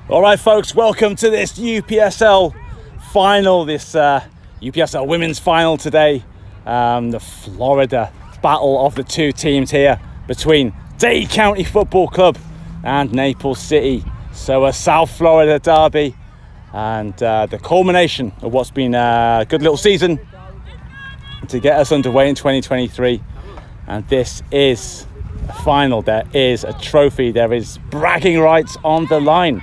All right, folks, welcome to this UPSL final, this UPSL women's final today. The Florida battle of the two teams here between Dade County Football Club and Naples City. So a South Florida derby and the culmination of what's been a good little season to get us underway in 2023. And this is a final. There is a trophy. There is bragging rights on the line.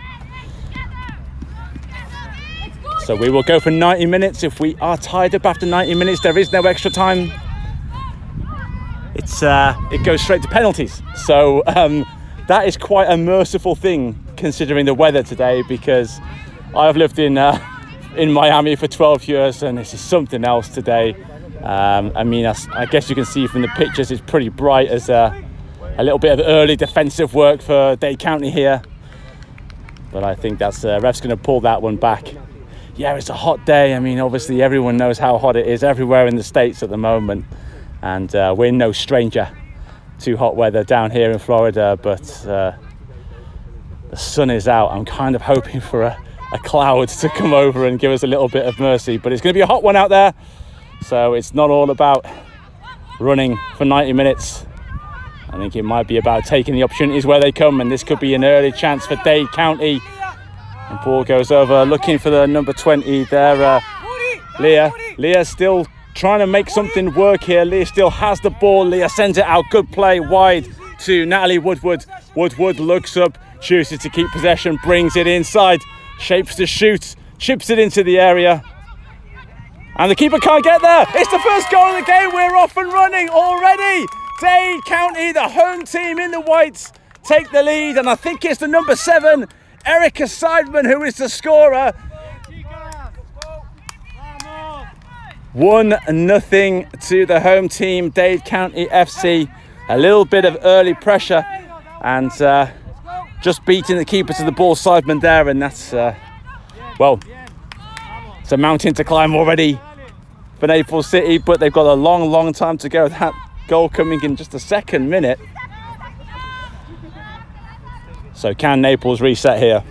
So we will go for 90 minutes. If we are tied up after 90 minutes, there is no extra time. It goes straight to penalties. So that is quite a merciful thing considering the weather today, because I've lived in Miami for 12 years and this is something else today. I guess you can see from the pictures it's pretty bright as a little bit of early defensive work for Dade County here. But I think that's ref's going to pull that one back. Yeah, it's a hot day. I mean, obviously everyone knows how hot it is everywhere in the States at the moment. And we're no stranger to hot weather down here in Florida. But the sun is out. I'm kind of hoping for a cloud to come over and give us a little bit of mercy. But it's going to be a hot one out there. So it's not all about running for 90 minutes. I think it might be about taking the opportunities where they come. And this could be an early chance for Dade County. And ball goes over, looking for the number 20 there, Leah. Leah still trying to make something work here. Leah still has the ball. Leah sends it out. Good play wide to Natalie Woodward. Woodward looks up, chooses to keep possession, brings it inside, shapes to shoot, chips it into the area. And the keeper can't get there. It's the first goal of the game. We're off and running already. Dade County, the home team in the whites, take the lead. And I think it's the number 7, Erica Seidman, who is the scorer. 1-0 to the home team, Dade County FC. A little bit of early pressure and just beating the keeper to the ball, Seidman there. And that's, well, it's a mountain to climb already for Naples City, but they've got a long time to go. That goal coming in just the second minute. So can Naples reset here?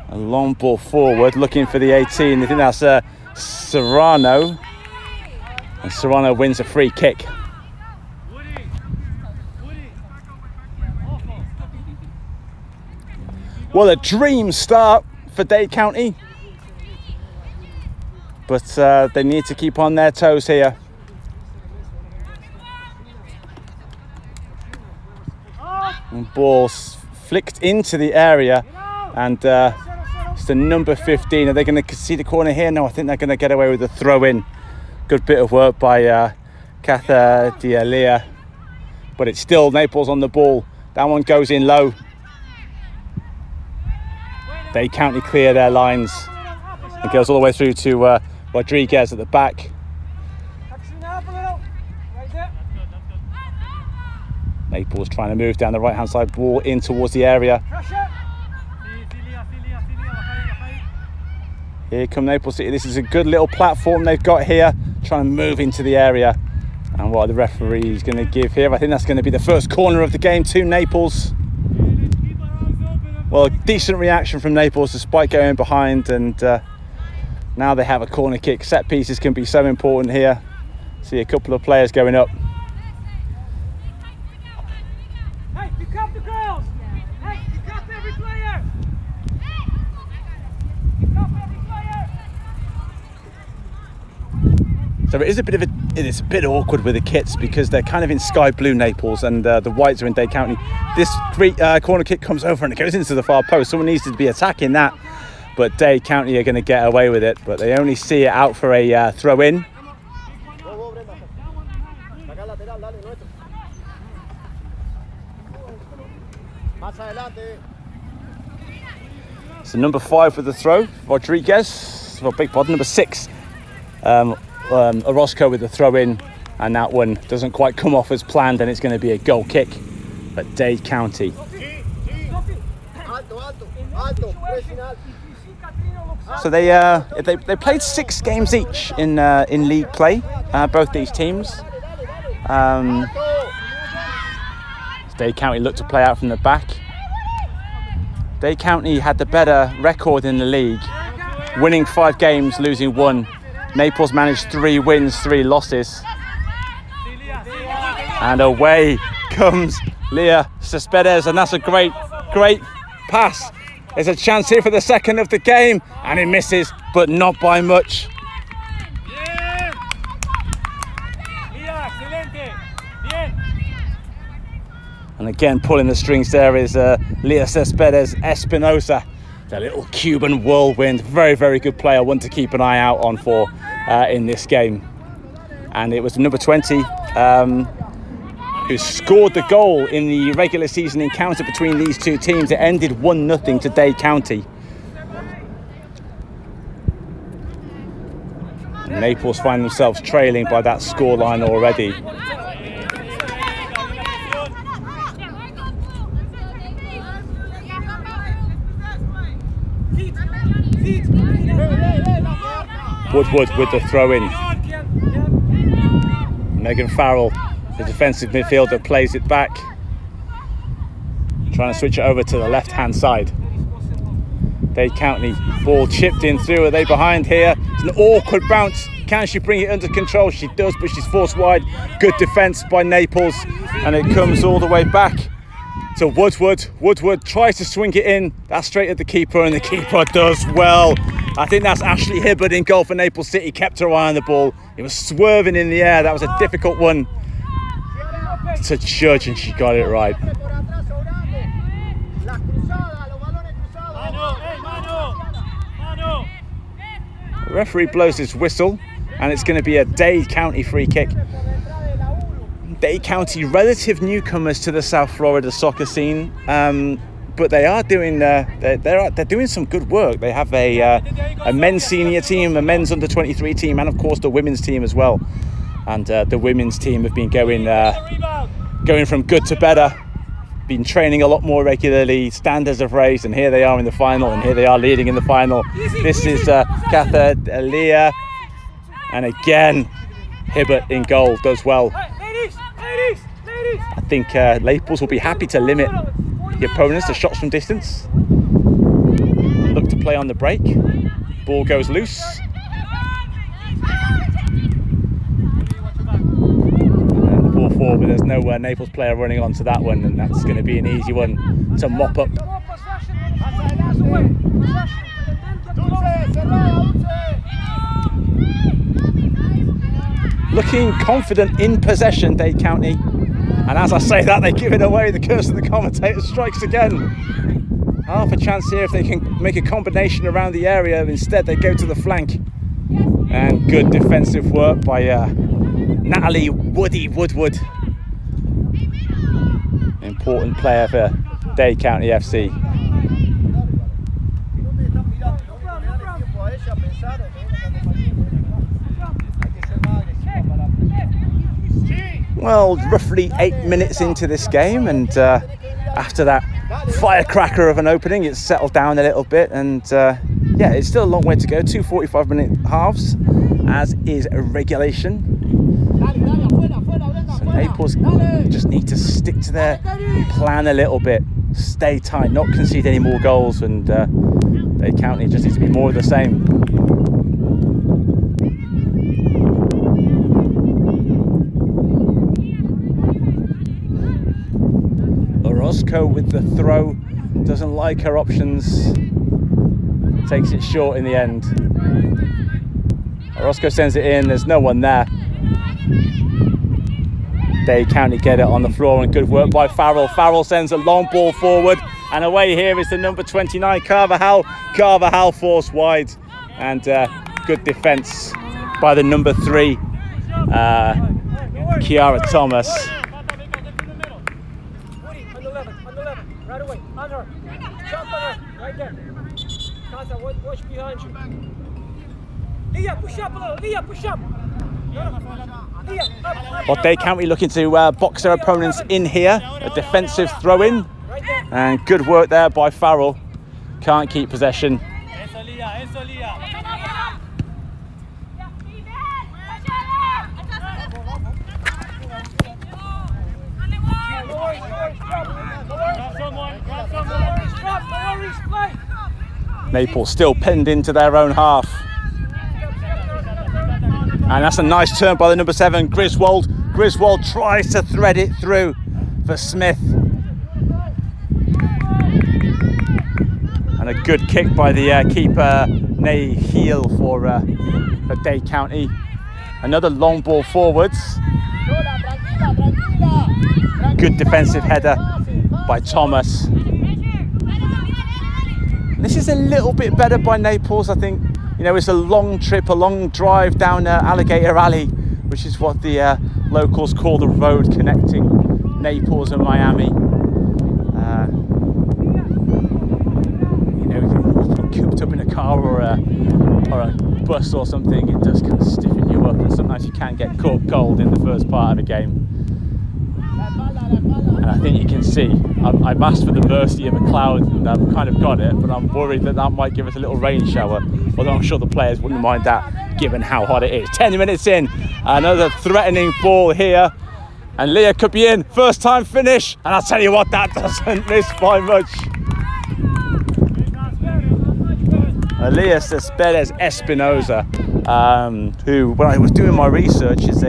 A long ball forward, looking for the 18. I think that's Serrano. And Serrano wins a free kick. Well, a dream start for Dade County. But they need to keep on their toes here. And ball flicked into the area, and it's the number 15. Are they going to concede the corner here? No, I think they're going to get away with a throw-in. Good bit of work by Katha Dialia, but it's still Naples on the ball. That one goes in low. They County clear their lines. It goes all the way through to Rodriguez at the back. Naples trying to move down the right-hand side, ball in towards the area. Here come Naples City. This is a good little platform they've got here, trying to move into the area. And what are the referees going to give here? I think that's going to be the first corner of the game to Naples. Well, a decent reaction from Naples despite going behind, and now they have a corner kick. Set pieces can be so important here. See a couple of players going up. So it is a bit awkward with the kits because they're kind of in sky blue Naples and the whites are in Dade County. This corner kick comes over and it goes into the far post. Someone needs to be attacking that, but Dade County are going to get away with it. But they only see it out for a throw in. So number 5 with the throw, Rodriguez. Well, big body, number 6. Orozco with the throw in, and that one doesn't quite come off as planned, and it's going to be a goal kick at Dade County. So they played 6 games each in league play, both these teams. Dade County looked to play out from the back. Dade County had the better record in the league, winning 5 games, losing 1. Naples managed 3 wins, 3 losses. And away comes Leah Cespedes, and that's a great pass. There's a chance here for the second of the game, and it misses, but not by much. And again, pulling the strings there is Leah Cespedes Espinosa, the little Cuban whirlwind. Very, very good player, one to keep an eye out on for in this game. And it was number 20 who scored the goal in the regular season encounter between these two teams. It ended 1-0 to Dade County. Naples find themselves trailing by that scoreline already. Woodward with the throw-in. Megan Farrell, the defensive midfielder, plays it back. Trying to switch it over to the left-hand side. Dade County, ball chipped in through. Are they behind here? It's an awkward bounce. Can she bring it under control? She does, but she's forced wide. Good defence by Naples. And it comes all the way back to Woodward. Woodward tries to swing it in. That's straight at the keeper, and the keeper does well. I think that's Ashley Hibbard in goal for Naples City. Kept her eye on the ball. It was swerving in the air. That was a difficult one to judge, and she got it right. The referee blows his whistle, and it's going to be a Dade County free kick. Dade County, relative newcomers to the South Florida soccer scene, but they are doing they're doing some good work. They have a men's senior team, a men's under 23 team, and of course the women's team as well. And the women's team have been going from good to better, been training a lot more regularly. Standards have raised, and here they are in the final, and here they are leading in the final. This is Katha Leah, and again Hibbert in goal does well. I think Naples will be happy to limit the opponents to shots from distance. Look to play on the break. Ball goes loose. And the ball forward, but there's no Naples player running onto that one, and that's going to be an easy one to mop up. Looking confident in possession, Dade County. And as I say that, they give it away. The curse of the commentator strikes again. Half a chance here if they can make a combination around the area. Instead, they go to the flank. And good defensive work by Natalie Woodward. Important player for Dade County FC. Well, roughly 8 minutes into this game, and after that firecracker of an opening, it's settled down a little bit, and yeah, it's still a long way to go. 2 45-minute halves, as is regulation. So Naples just need to stick to their plan a little bit, stay tight, not concede any more goals, and Dade County just needs to be more of the same. Orozco with the throw, doesn't like her options, takes it short in the end. Orozco sends it in, there's no one there. Dade County get it on the floor, and good work by Farrell. Farrell sends a long ball forward, and away here is the number 29, Carvajal. Carvajal forced wide, and good defence by the number 3, Kiara Thomas. Right away, on her. Jump on her, right there. Kaza, watch behind you. Leah, push up a little. Leah, push up. Leah, up. Well, Dade County looking to box their opponents in here. A defensive throw-in. And good work there by Farrell. Can't keep possession. Naples still pinned into their own half. And that's a nice turn by the number 7, Griswold. Griswold tries to thread it through for Smith. And a good kick by the keeper, Nay Heel, for Dade County. Another long ball forwards. Good defensive header by Thomas. This is a little bit better by Naples, I think. You know, it's a long trip, a long drive down Alligator Alley, which is what the locals call the road connecting Naples and Miami. You know, if you're cooped up in a car or a bus or something, it does kind of stiffen you up, and sometimes you can get caught cold in the first part of a game. And I think you can see, I've asked for the mercy of a cloud, and I've kind of got it, but I'm worried that that might give us a little rain shower, although I'm sure the players wouldn't mind that given how hot it is. 10 minutes in, another threatening ball here, and Leah could be in, first time finish, and I'll tell you what, that doesn't miss by much. Elias Cespedes Espinoza, who, when I was doing my research, is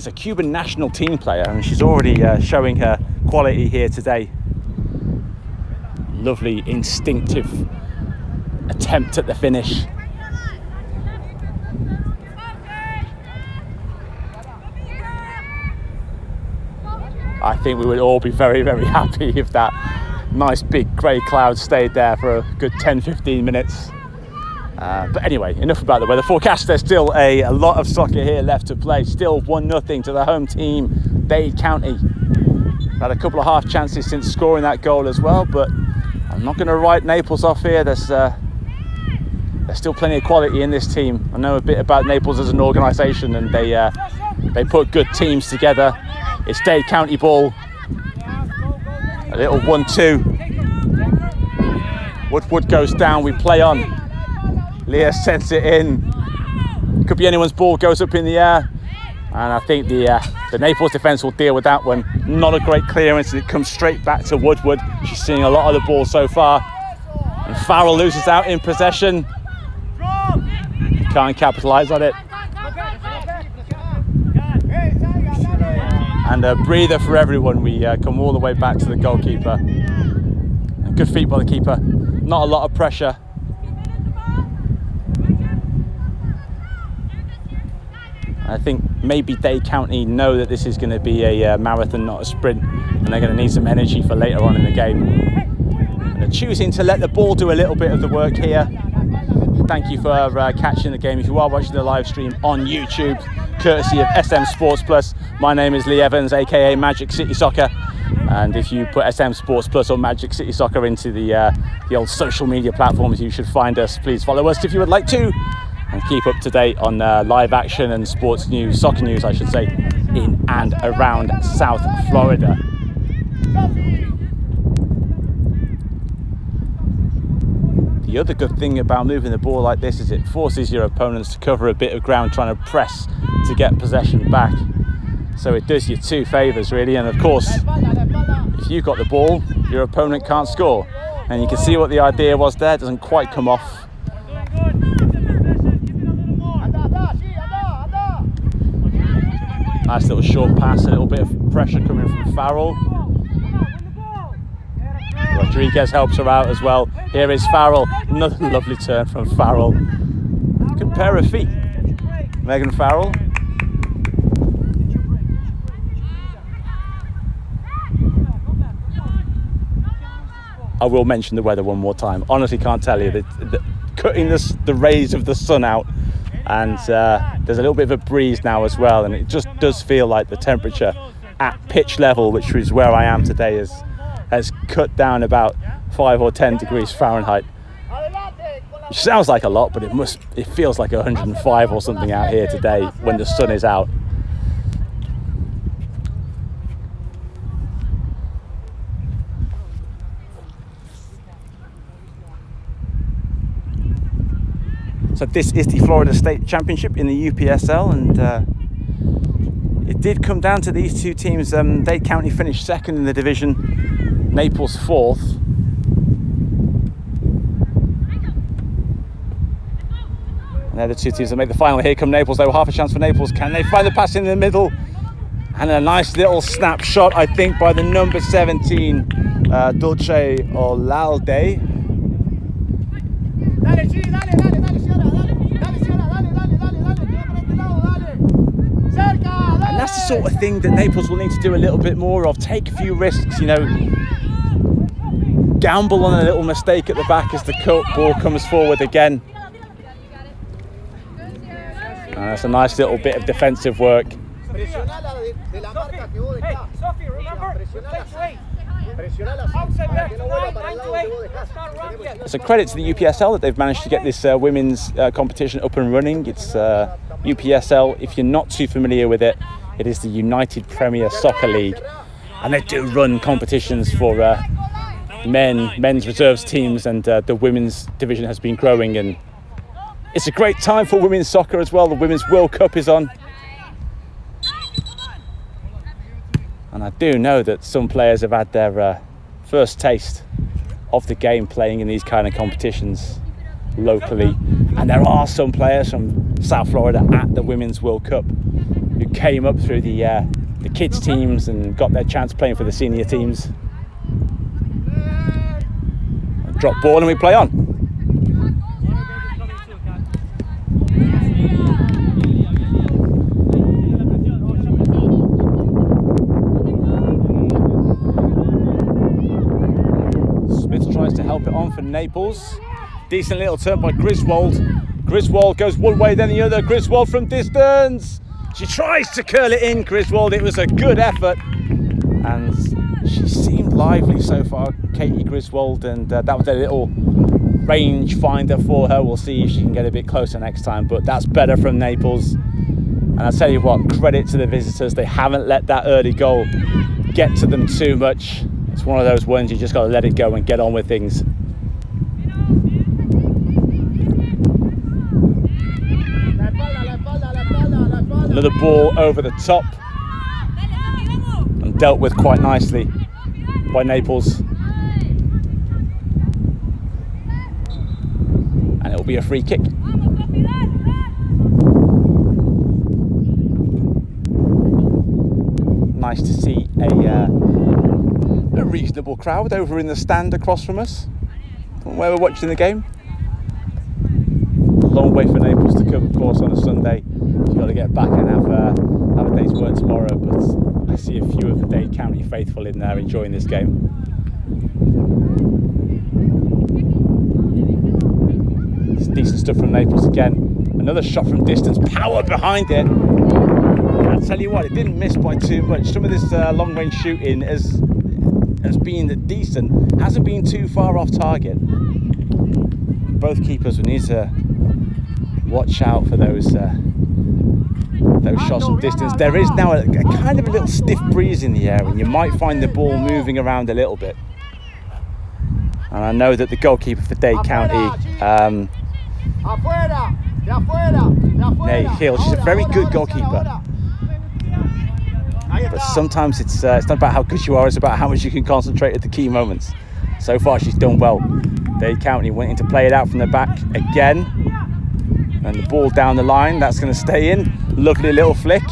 a Cuban national team player, and she's already showing her quality here today. Lovely instinctive attempt at the finish. I think we would all be very, very happy if that nice big grey cloud stayed there for a good 10-15 minutes. But anyway, enough about the weather forecast. There's still a lot of soccer here left to play. Still 1-0 to the home team, Dade County. Had a couple of half chances since scoring that goal as well, but I'm not going to write Naples off here. There's still plenty of quality in this team. I know a bit about Naples as an organisation, and they put good teams together. It's Dade County ball. A little 1-2. Woodward goes down, we play on. Leah sends it in. Could be anyone's ball, goes up in the air. And I think the Naples defence will deal with that one. Not a great clearance, and it comes straight back to Woodward. She's seeing a lot of the ball so far. And Farrell loses out in possession. Can't capitalise on it. And a breather for everyone. We come all the way back to the goalkeeper. And good feet by the keeper. Not a lot of pressure. I think maybe Dade County know that this is going to be a marathon, not a sprint, and they're going to need some energy for later on in the game. And they're choosing to let the ball do a little bit of the work here. Thank you for catching the game. If you are watching the live stream on YouTube, courtesy of SM Sports Plus, my name is Lee Evans, aka Magic City Soccer. And if you put SM Sports Plus or Magic City Soccer into the old social media platforms, you should find us. Please follow us if you would like to, and keep up to date on live action and sports news, soccer news I should say, in and around South Florida. The other good thing about moving the ball like this is it forces your opponents to cover a bit of ground trying to press to get possession back. So it does you two favours really, and of course if you've got the ball, your opponent can't score. And you can see what the idea was there, it doesn't quite come off. Nice little short pass, a little bit of pressure coming from Farrell. Rodriguez helps her out as well. Here is Farrell, another lovely turn from Farrell. Good pair of feet, Megan Farrell. I will mention the weather one more time. Honestly can't tell you, cutting the rays of the sun out, and there's a little bit of a breeze now as well, and it just does feel like the temperature at pitch level, which is where I am today, has cut down about 5 or 10 degrees Fahrenheit. Which sounds like a lot, but it feels like 105 or something out here today when the sun is out. So this is the Florida State Championship in the UPSL, and it did come down to these two teams. Dade County finished second in the division, Naples fourth. And they're the two teams that make the final. Here come Naples, though. Half a chance for Naples. Can they find the pass in the middle? And a nice little snapshot, I think, by the number 17, Dulce Olalde. And that's the sort of thing that Naples will need to do a little bit more of. Take a few risks, you know. Gamble on a little mistake at the back as the ball comes forward again. And that's a nice little bit of defensive work. It's a credit to the UPSL that they've managed to get this women's competition up and running. It's UPSL, if you're not too familiar with it, it is the United Premier Soccer League. And they do run competitions for men's reserves teams, and the women's division has been growing, and it's a great time for women's soccer as well. The Women's World Cup is on. And I do know that some players have had their first taste of the game playing in these kind of competitions locally. And there are some players from South Florida at the Women's World Cup who came up through the kids teams and got their chance playing for the senior teams. Drop ball and we play on. To help it on for Naples. Decent little turn by Griswold. Griswold goes one way then the other. Griswold from distance. She tries to curl it in, Griswold. It was a good effort. And she seemed lively so far, Katie Griswold. And that was a little range finder for her. We'll see if she can get a bit closer next time. But that's better from Naples. And I'll tell you what, credit to the visitors. They haven't let that early goal get to them too much. It's one of those ones you just got to let it go and get on with things. Another ball over the top and dealt with quite nicely by Naples. And it'll be a free kick. Nice to see a reasonable crowd over in the stand across from us, from where we're watching the game. A long way for Naples to come, of course, on a Sunday. You've got to get back and have a day's work tomorrow, but I see a few of the Dade County faithful in there enjoying this game. It's decent stuff from Naples again. Another shot from distance, power behind it. I'll tell you what, it didn't miss by too much. Some of this long-range shooting has been decent, hasn't been too far off target. Both keepers will need to watch out for those shots from distance. There is now a kind of a little stiff breeze in the air, and you might find the ball moving around a little bit. And I know that the goalkeeper for Dade County, Nay Hill, she's a very good goalkeeper. But sometimes it's not about how good you are, it's about how much you can concentrate at the key moments. So far she's done well. Dade County wanting to play it out from the back again. And the ball down the line, that's going to stay in. Lovely little flick.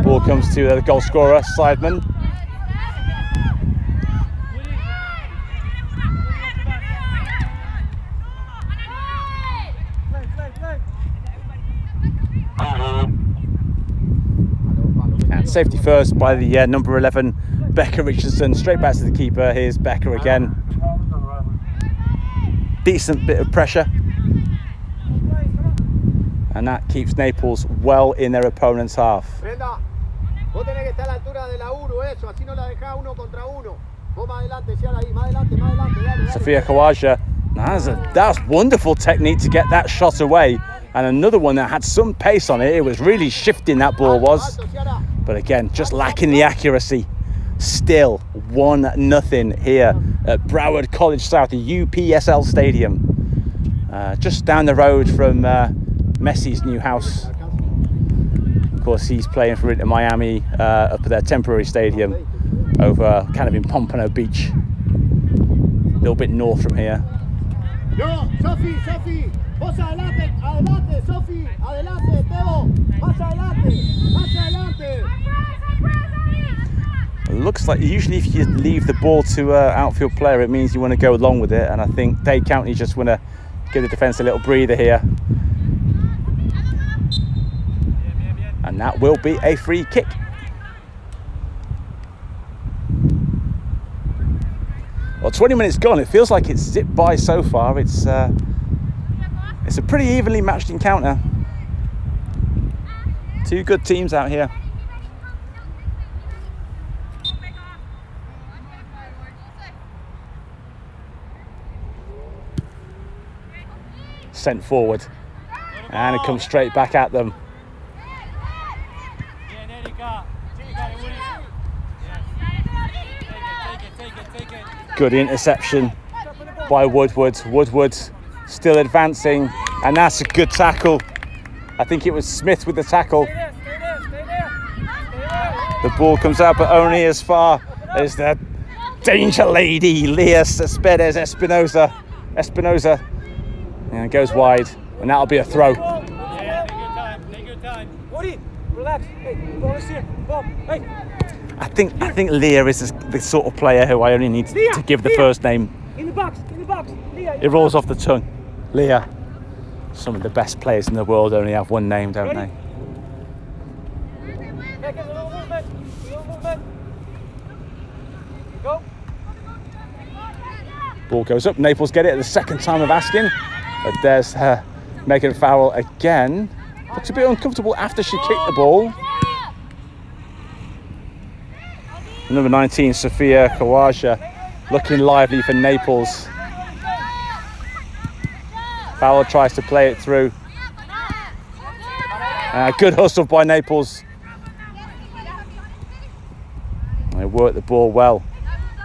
Ball comes to the goal scorer, Sideman. And safety first by the number 11, Becca Richardson. Straight back to the keeper. Here's Becca again. Decent bit of pressure. And that keeps Naples well in their opponent's half. Sofia Kawaja, that's wonderful technique to get that shot away. And another one that had some pace on it. It was really shifting, that ball was. But again, just lacking the accuracy. Still 1-0 here at Broward College South, the UPSL Stadium. Just down the road from Messi's new house. Of course, he's playing for Inter Miami up at their temporary stadium over kind of in Pompano Beach. A little bit north from here. Yo, Sofi, vos adelante, adelante, Sofi, adelante, Teo, más adelante. It looks like usually if you leave the ball to an outfield player, it means you want to go along with it. And I think Dade County just want to give the defence a little breather here. And that will be a free kick. Well, 20 minutes gone. It feels like it's zipped by so far. It's a pretty evenly matched encounter. Two good teams out here. Sent forward, and it comes straight back at them. Good interception by Woodward. Woodward still advancing, and that's a good tackle. I think it was Smith with the tackle. The ball comes out, but only as far as the danger lady, Leah Cespedes Espinosa. And it goes wide, and that'll be a throw. Take your time. Woody, relax. Hey, ball is here. Ball. Hey. I think Leah is the sort of player who I only need to give the first name. In the box, Leah. It rolls off the tongue. Leah. Some of the best players in the world only have one name, don't they? Make it a little movement. Go. Ball goes up. Naples get it at the second time of asking. But there's Megan Farrell again. Looks a bit uncomfortable after she kicked the ball. Number 19, Sofia Kawaja, looking lively for Naples. Farrell tries to play it through. Good hustle by Naples. They work the ball well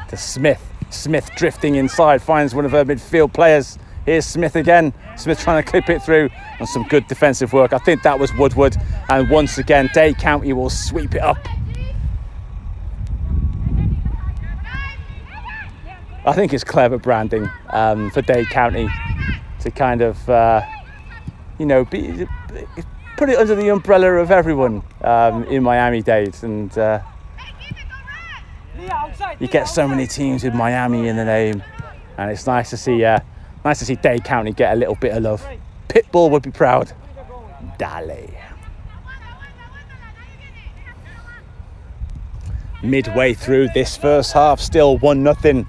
to Smith. Smith drifting inside, finds one of her midfield players. Here's Smith again. Smith trying to clip it through, and some good defensive work. I think that was Woodward. And once again, Dade County will sweep it up. I think it's clever branding for Dade County to kind of, put it under the umbrella of everyone in Miami-Dade. And you get so many teams with Miami in the name, and it's nice to see Dade County get a little bit of love. Pitbull would be proud. Dale. Midway through this first half, still 1-0.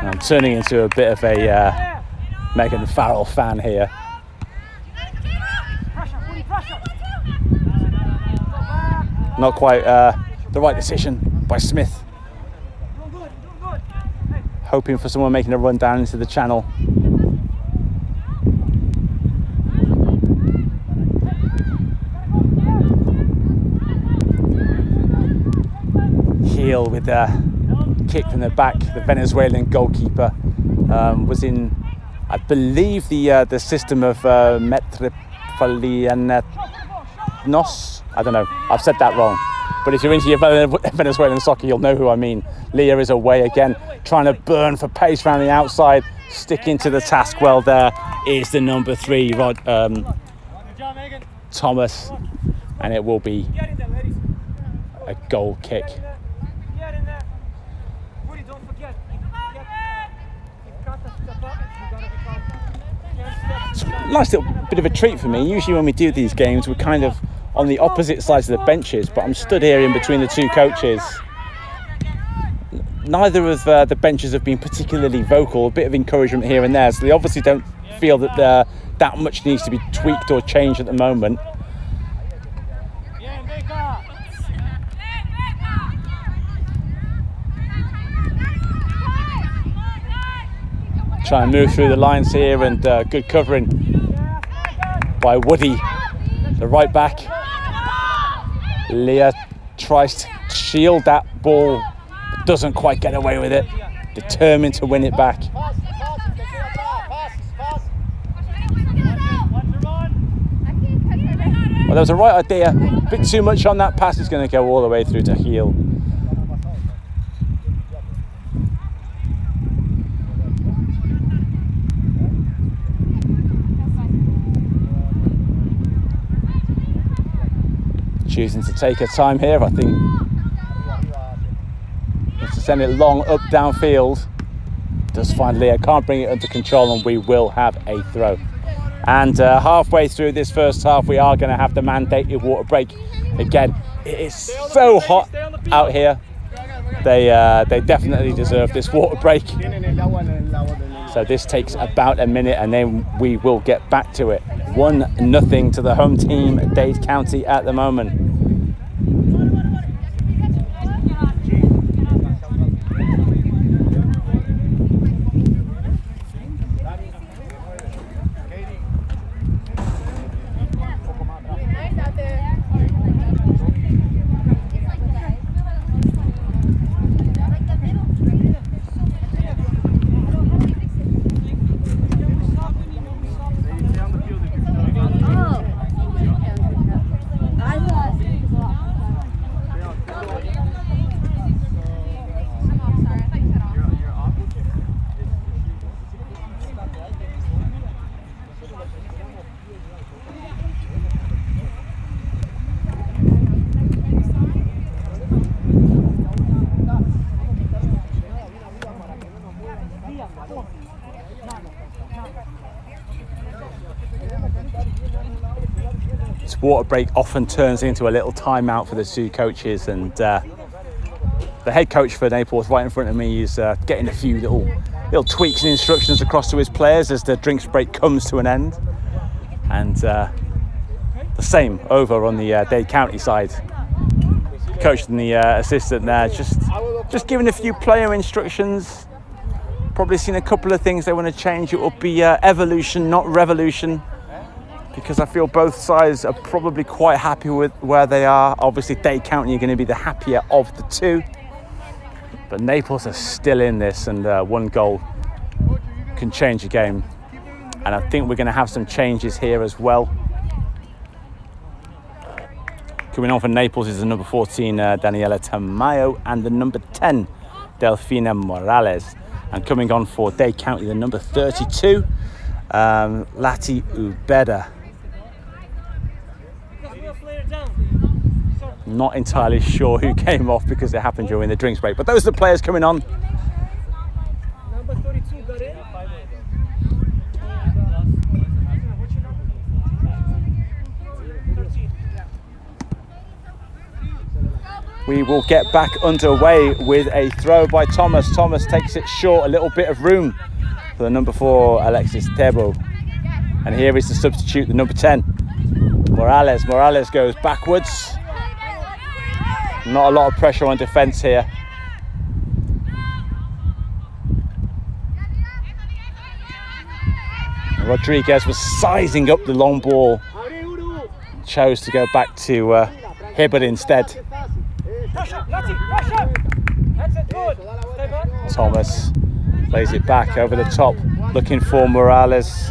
I'm turning into a bit of a Megan Farrell fan here. Not quite the right decision by Smith. Hoping for someone making a run down into the channel. Heel with the kick from the back. The Venezuelan goalkeeper was in, I believe, the system of Metropolitanos. I don't know, I've said that wrong. But if you're into your Venezuelan soccer, you'll know who I mean. Leah is away again, trying to burn for pace around the outside, sticking to the task well. There is the number 3, Thomas, and it will be a goal kick. It's a nice little bit of a treat for me. Usually when we do these games, we're kind of on the opposite sides of the benches, but I'm stood here in between the two coaches. Neither of the benches have been particularly vocal. A bit of encouragement here and there, so they obviously don't feel that that much needs to be tweaked or changed at the moment. Try and move through the lines here, and good covering by Woody, the right back. Leah tries to shield that ball, but doesn't quite get away with it. Determined to win it back. Well, there was a right idea. A bit too much on that pass. Is going to go all the way through to heel. Choosing to take her time here, I think. Wants to send it long up downfield. Does find Leah, can't bring it under control, and we will have a throw. And halfway through this first half, we are going to have the mandated water break again. It is so hot out here. They definitely deserve this water break. So this takes about a minute, and then we will get back to it. 1-0 to the home team, Dade County, at the moment. This water break often turns into a little timeout for the two coaches, and the head coach for Naples, right in front of me, is getting a few little tweaks and instructions across to his players as the drinks break comes to an end. And the same over on the Dade County side. The coach and the assistant there just giving a few player instructions. Probably seen a couple of things they want to change. It will be evolution, not revolution, because I feel both sides are probably quite happy with where they are. Obviously, Dade County are going to be the happier of the two, but Naples are still in this, and one goal can change a game. And I think we're going to have some changes here as well. Coming on for Naples is the number 14, Daniela Tamayo, and the number 10, Delfina Morales. And coming on for Dade County, the number 32, Lati Ubeda. Not entirely sure who came off because it happened during the drinks break, but those are the players coming on. Number 32 got in. We will get back underway with a throw by Thomas. Thomas takes it short, a little bit of room for the number 4, Alexis Tebo. And here is the substitute, the number 10, Morales. Morales goes backwards. Not a lot of pressure on defence here. Rodriguez was sizing up the long ball. Chose to go back to Hibbert instead. Thomas plays it back over the top, looking for Morales.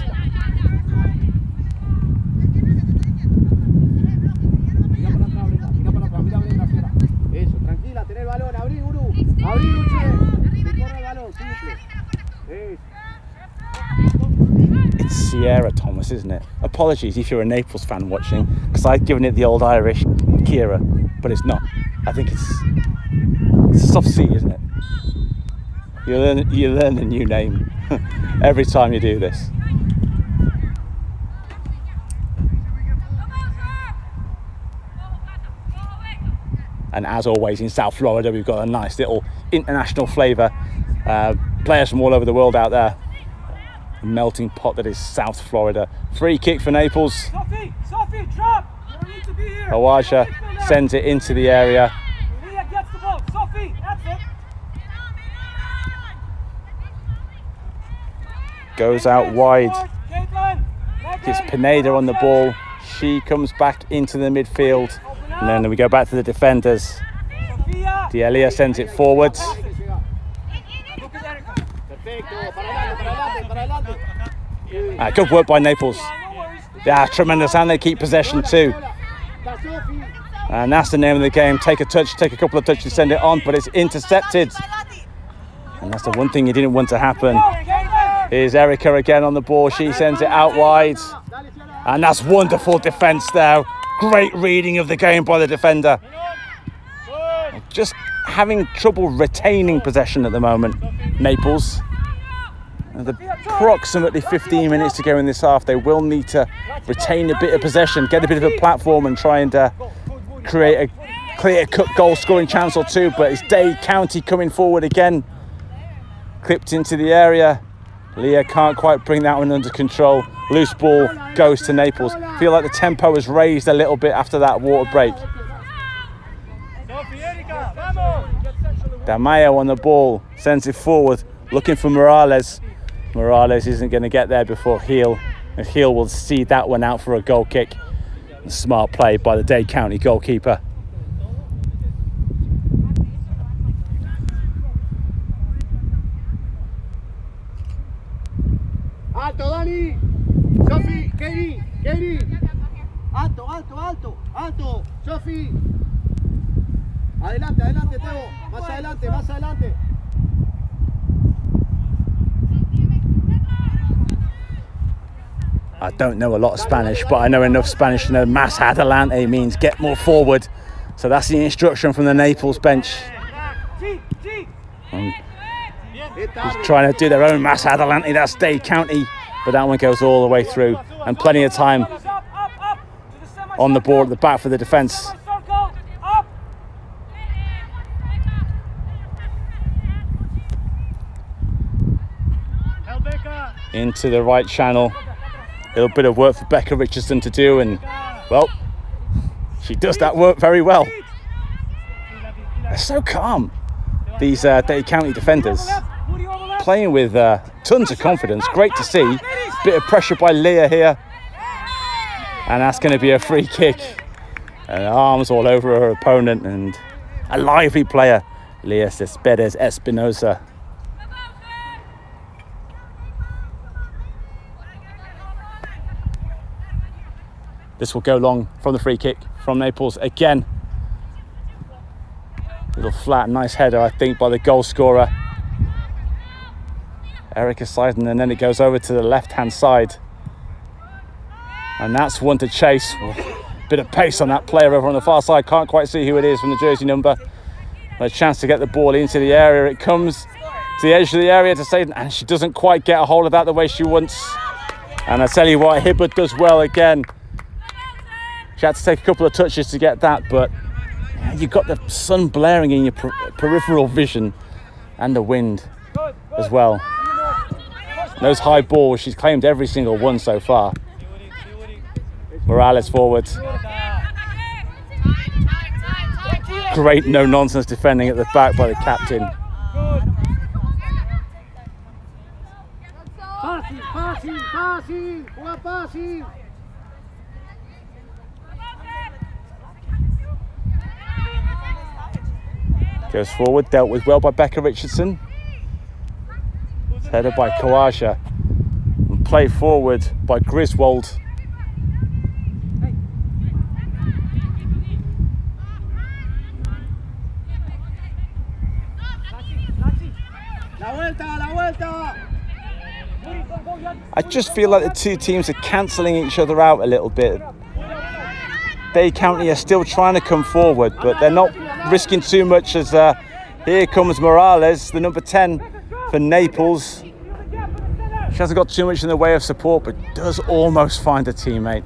It's Sierra Thomas, isn't it? Apologies if you're a Naples fan watching, because I've given it the old Irish Kira, but it's not. I think it's a soft C, isn't it? You learn a new name every time you do this. And as always in South Florida, we've got a nice little international flavour. Players from all over the world out there. A melting pot that is South Florida. Free kick for Naples. Sophie, drop! You don't need to be here. Awaja sends it into the area. Leah gets the ball. Sophie, that's it. goes out wide. Gets Pineda on the ball. She comes back into the midfield. And then we go back to the defenders. D'Elia sends it forwards. Good work by Naples. Yeah, tremendous, and they keep possession too. And that's the name of the game. Take a touch, take a couple of touches, send it on, but it's intercepted. And that's the one thing you didn't want to happen. Here's Erica again on the ball. She sends it out wide. And that's wonderful defence there. Great reading of the game by the defender. Just having trouble retaining possession at the moment, Naples. And approximately 15 minutes to go in this half. They will need to retain a bit of possession, get a bit of a platform and try and create a clear-cut goal-scoring chance or two. But it's Dade County coming forward again. Clipped into the area. Leah can't quite bring that one under control. Loose ball goes to Naples. Feel like the tempo has raised a little bit after that water break. Damayo on the ball, sends it forward, looking for Morales. Morales isn't going to get there before Heel. And Heel will see that one out for a goal kick. Smart play by the Dade County goalkeeper. Alto, Dani. Sofi, Katie. Alto. Sofi. Adelante, Teo. Más adelante. I don't know a lot of Spanish, but I know enough Spanish to know más adelante means get more forward. So that's the instruction from the Naples bench. Just trying to do their own más adelante. That's Dade County, but that one goes all the way through. And plenty of time on the ball at the back for the defence. Into the right channel. A little bit of work for Becca Richardson to do, and well, she does that work very well. They're so calm, these Dade County defenders, playing with tons of confidence. Great to see. Bit of pressure by Leah here, and that's going to be a free kick. And arms all over her opponent, and a lively player, Leah Cespedes Espinosa. This will go long from the free kick from Naples again. Little flat, nice header, I think, by the goal scorer, Erica Seiden, and then it goes over to the left-hand side. And that's one to chase. Bit of pace on that player over on the far side. Can't quite see who it is from the jersey number. A chance to get the ball into the area. It comes to the edge of the area to Seiden, and she doesn't quite get a hold of that the way she wants. And I tell you what, Hibbert does well again. She had to take a couple of touches to get that, but you've got the sun blaring in your peripheral vision and the wind as well. Those high balls, she's claimed every single one so far. Morales forward. Great no-nonsense defending at the back by the captain. Fácil. Goes forward, dealt with well by Becca Richardson. Headed by Kawaja. And play forward by Griswold. I just feel like the two teams are cancelling each other out a little bit. Dade County are still trying to come forward, but they're not risking too much as here comes Morales, the number 10 for Naples. She hasn't got too much in the way of support, but does almost find a teammate.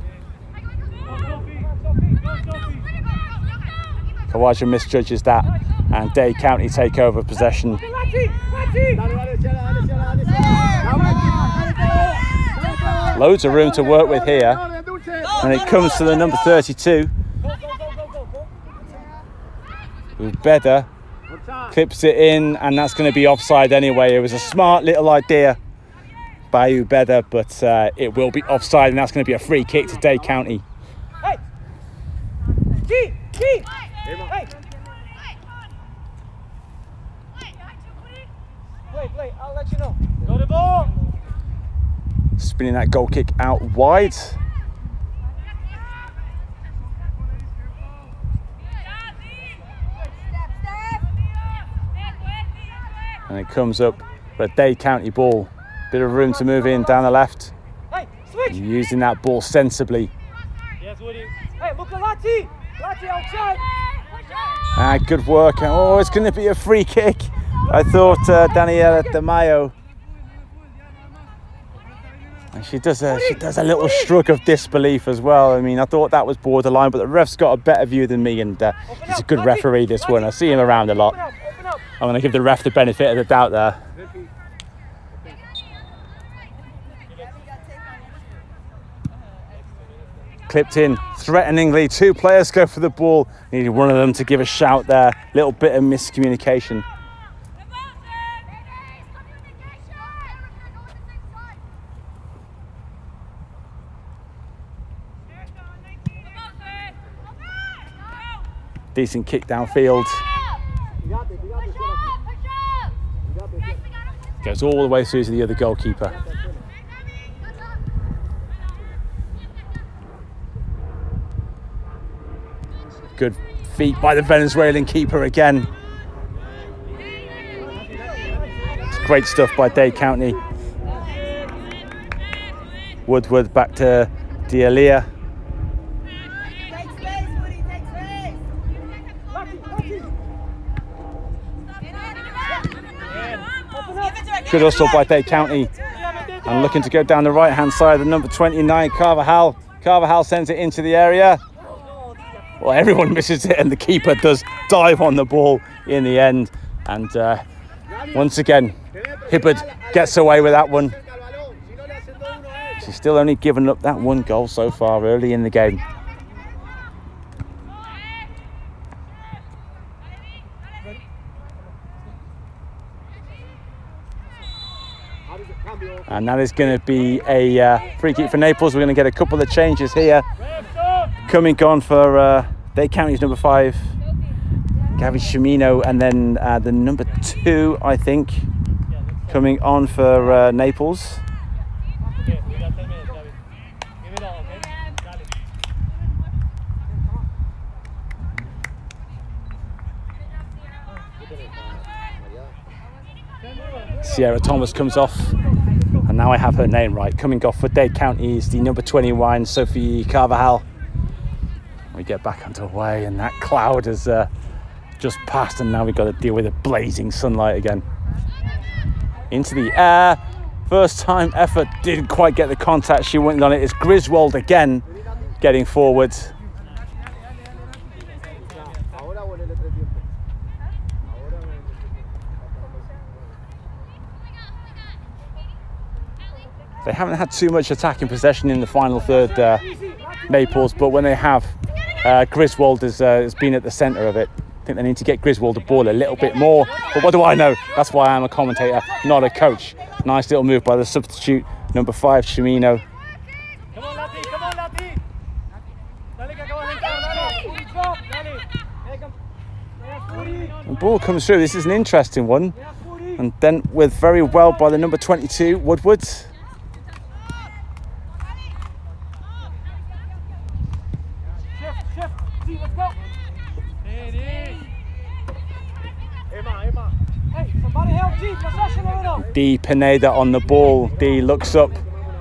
Kawaja misjudges that, and Dade County take over possession. Loads of room to work with here, and it comes to the number 32. Ubeda clips it in, and that's going to be offside anyway. It was a smart little idea Bayou better, but it will be offside, and that's going to be a free kick to Dade County. Hey! Hey! Play, I'll let you know. Go to ball! Spinning that goal kick out wide. And it comes up for a Dade County ball. Bit of room to move in down the left. Hey, switch! Using that ball sensibly. Yes, Woody. Hey, look at Lati! Lati outside! Good work. Oh, it's going to be a free kick. I thought Daniela De Mayo. And she does a little shrug of disbelief as well. I mean, I thought that was borderline, but the ref's got a better view than me, and he's a good referee, this one. I see him around a lot. I'm going to give the ref the benefit of the doubt there. Clipped in threateningly. 2 players go for the ball. Needed one of them to give a shout there. Little bit of miscommunication. Decent kick downfield. Goes all the way through to the other goalkeeper. Good feet by the Venezuelan keeper again. It's great stuff by Dade County. Woodward back to D'Elia. Good hustle by Dade County. And looking to go down the right-hand side, the number 29, Carvajal. Carvajal sends it into the area. Well, everyone misses it, and the keeper does dive on the ball in the end. And once again, Hibbard gets away with that one. She's still only given up that 1 goal so far early in the game. And that is going to be a free kick for Naples. We're going to get a couple of changes here. Coming on for Dade County's number 5, Gavi Chimino, and then the number 2, I think, coming on for Naples. Sierra Thomas comes off, and now I have her name right. Coming off for Dade County is the number 21, Sophie Carvajal. We get back underway, and that cloud has just passed, and now we've got to deal with the blazing sunlight again. Into the air. First time effort, didn't quite get the contact she wanted on it. It's Griswold again getting forward. They haven't had too much attacking possession in the final third, Naples, but when they have, Griswold has been at the centre of it. I think they need to get Griswold the ball a little bit more, but what do I know? That's why I'm a commentator, not a coach. Nice little move by the substitute, number 5, Chimino. Come on, Lati, come on, Lati. Dale que acabas de entrar, dale. The ball comes through. This is an interesting one, and then with very well by the number 22, Woodward. D Pineda on the ball. D looks up,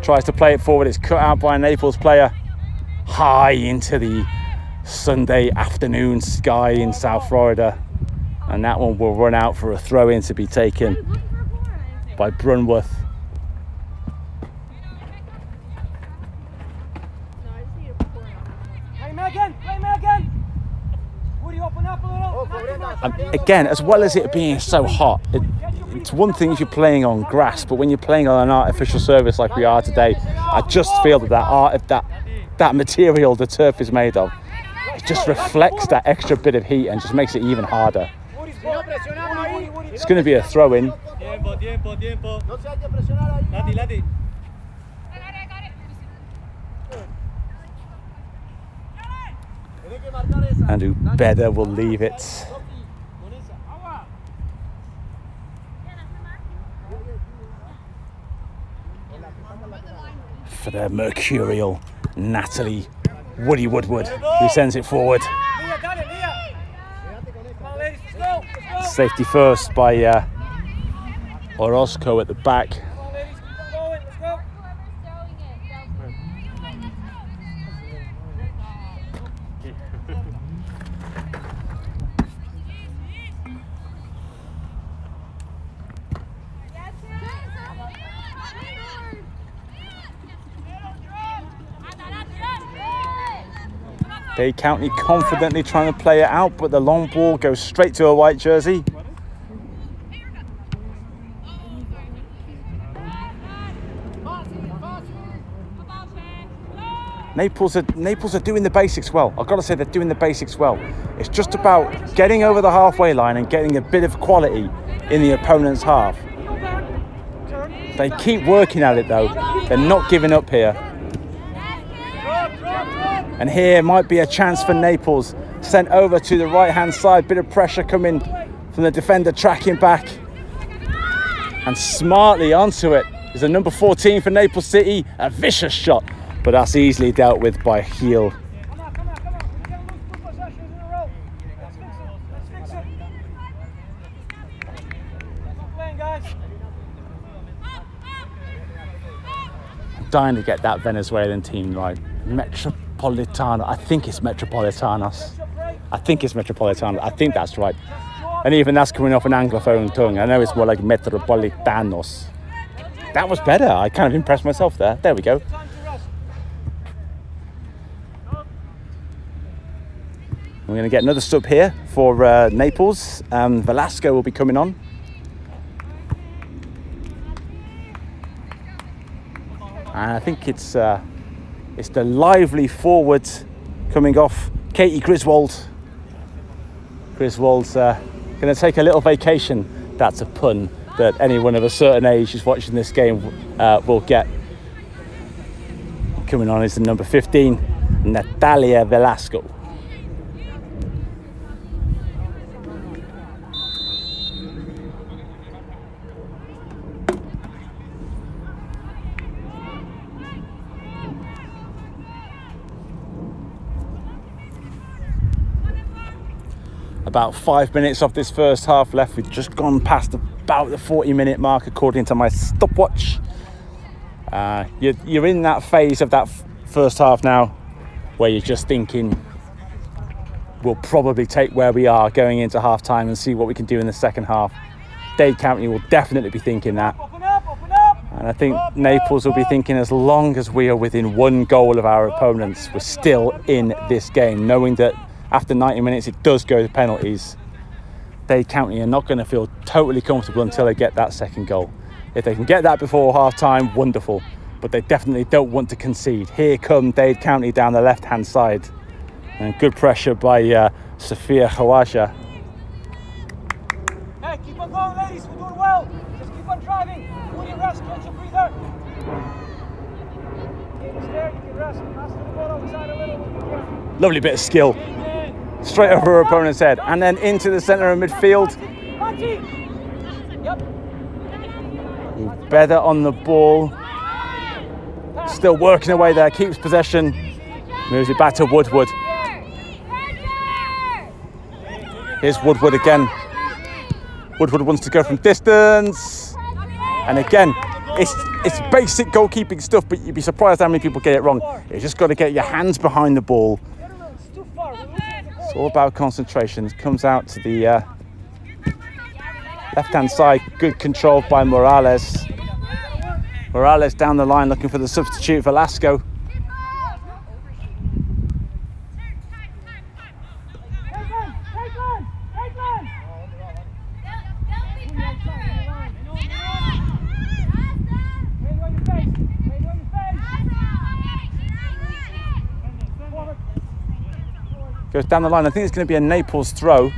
tries to play it forward. It's cut out by a Naples player. High into the Sunday afternoon sky in South Florida. And that one will run out for a throw-in to be taken by Brunworth. Again, as well as it being so hot, it's one thing if you're playing on grass, but when you're playing on an artificial surface like we are today, I just feel that material the turf is made of, it just reflects that extra bit of heat and just makes it even harder. It's going to be a throw-in. Tiempo. No se hay que presionar ahí. Lati. Tiene que marcar esa. And Ubeda will leave it for the mercurial Natalie Woody Woodward, who sends it forward. Safety first by Orozco at the back. Dade County confidently trying to play it out, but the long ball goes straight to a white jersey. Naples are doing the basics well. I've got to say they're doing the basics well. It's just about getting over the halfway line and getting a bit of quality in the opponent's half. They keep working at it though. They're not giving up here. And here might be a chance for Naples. Sent over to the right-hand side. Bit of pressure coming from the defender, tracking back. And smartly onto it is a number 14 for Naples City. A vicious shot, but that's easily dealt with by Heel. I'm dying to get that Venezuelan team right. Metropolitano. I think it's Metropolitanos. I think that's right. And even that's coming off an Anglophone tongue. I know it's more like Metropolitanos. That was better. I kind of impressed myself there. There we go. We're going to get another sub here for Naples. Velasco will be coming on. And I think it's the lively forward coming off, Katie Griswold. Griswold's going to take a little vacation. That's a pun that anyone of a certain age who's watching this game will get. Coming on is the number 15, Natalia Velasco. About 5 minutes of this first half left. We've just gone past about the 40-minute mark according to my stopwatch. You're in that phase of that first half now where you're just thinking we'll probably take where we are going into half time and see what we can do in the second half. Dade County will definitely be thinking that, and I think Naples will be thinking as long as we are within one goal of our opponents, we're still in this game, knowing that after 90 minutes, it does go to penalties. Dade County are not going to feel totally comfortable until they get that second goal. If they can get that before half-time, wonderful. But they definitely don't want to concede. Here come Dade County down the left-hand side. And good pressure by Sophia Khawaja. Hey, keep on going, ladies. We're doing well. Just keep on driving. When you rest, catch a breather. It's there, you can rest. Pass the ball outside a little. Lovely bit of skill. Straight over her opponent's head and then into the centre of midfield. Better on the ball. Still working away there, keeps possession. Moves it back to Woodward. Here's Woodward again. Woodward wants to go from distance. And again, it's basic goalkeeping stuff, but you'd be surprised how many people get it wrong. You just got to get your hands behind the ball. It's all about concentration. Comes out to the left-hand side. Good control by Morales. Morales down the line looking for the substitute, Velasco. Goes down the line. I think it's going to be a Naples throw.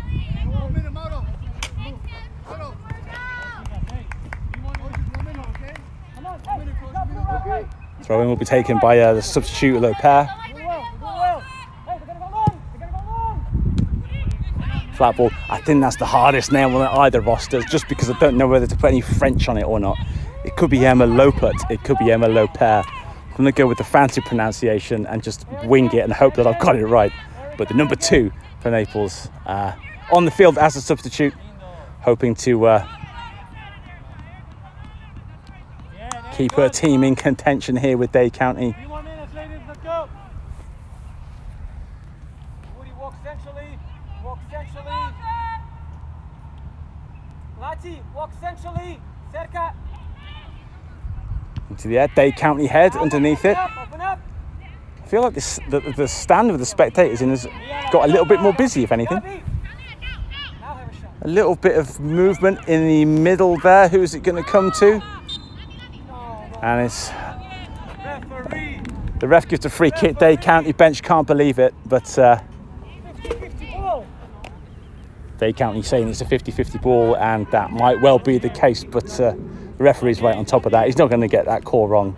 Throw-in will be taken by the substitute Lopez. Flat ball. I think that's the hardest name on either roster, just because I don't know whether to put any French on it or not. It could be Emma Lopet, it could be Emma Lopez. I'm going to go with the fancy pronunciation and just wing it and hope that I've got it right. But the number 2 for Naples on the field as a substitute, hoping to keep her team in contention here with Dade County. 3 more minutes, ladies, let's go. Woody, walk centrally. Walk centrally. Lati, walk centrally. Cerca. Into the air, Dade County head underneath it. Open up. I feel like the stand with the spectators in has got a little bit more busy, if anything. Now have a shot. A little bit of movement in the middle there. Who's it going to come to? And it's Referee. the ref gives a free kick. Dade County bench can't believe it, but 50-50 ball. Dade County saying it's a 50-50 ball, and that might well be the case, but the referee's right on top of that. He's not going to get that call wrong.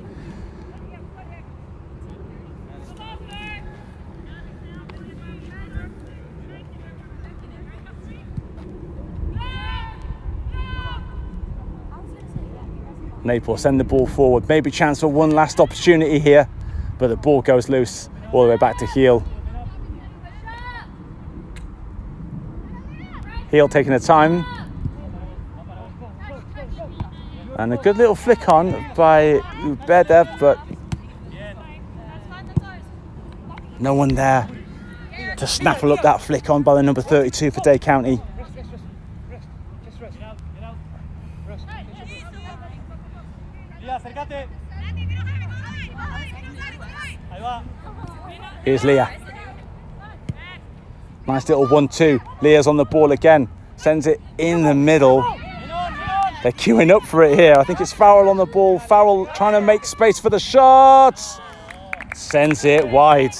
Naples send the ball forward. Maybe chance for one last opportunity here, but the ball goes loose all the way back to Heel. Heel taking the time. And a good little flick on by Ubedev, but no one there to snaffle up that flick on by the number 32 for Dade County. Here's Leah. Nice little 1-2. Leah's on the ball again. Sends it in the middle. They're queuing up for it here. I think it's Farrell on the ball. Farrell trying to make space for the shots. Sends it wide.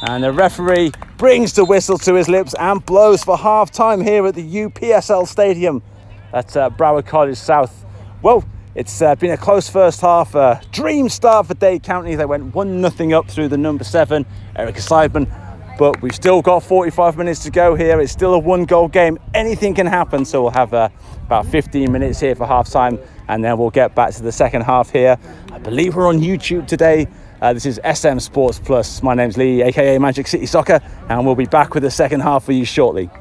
And the referee brings the whistle to his lips and blows for half-time here at the UPSL Stadium at Broward College South. Well, it's been a close first half. Dream start for Dade County. They went 1-0 up through the number 7, Erica Seidman. But we've still got 45 minutes to go here. It's still a 1-goal game. Anything can happen. So we'll have about 15 minutes here for half-time, and then we'll get back to the second half here. I believe we're on YouTube today. This is SM Sports Plus. My name's Lee, aka Magic City Soccer, and we'll be back with the second half for you shortly.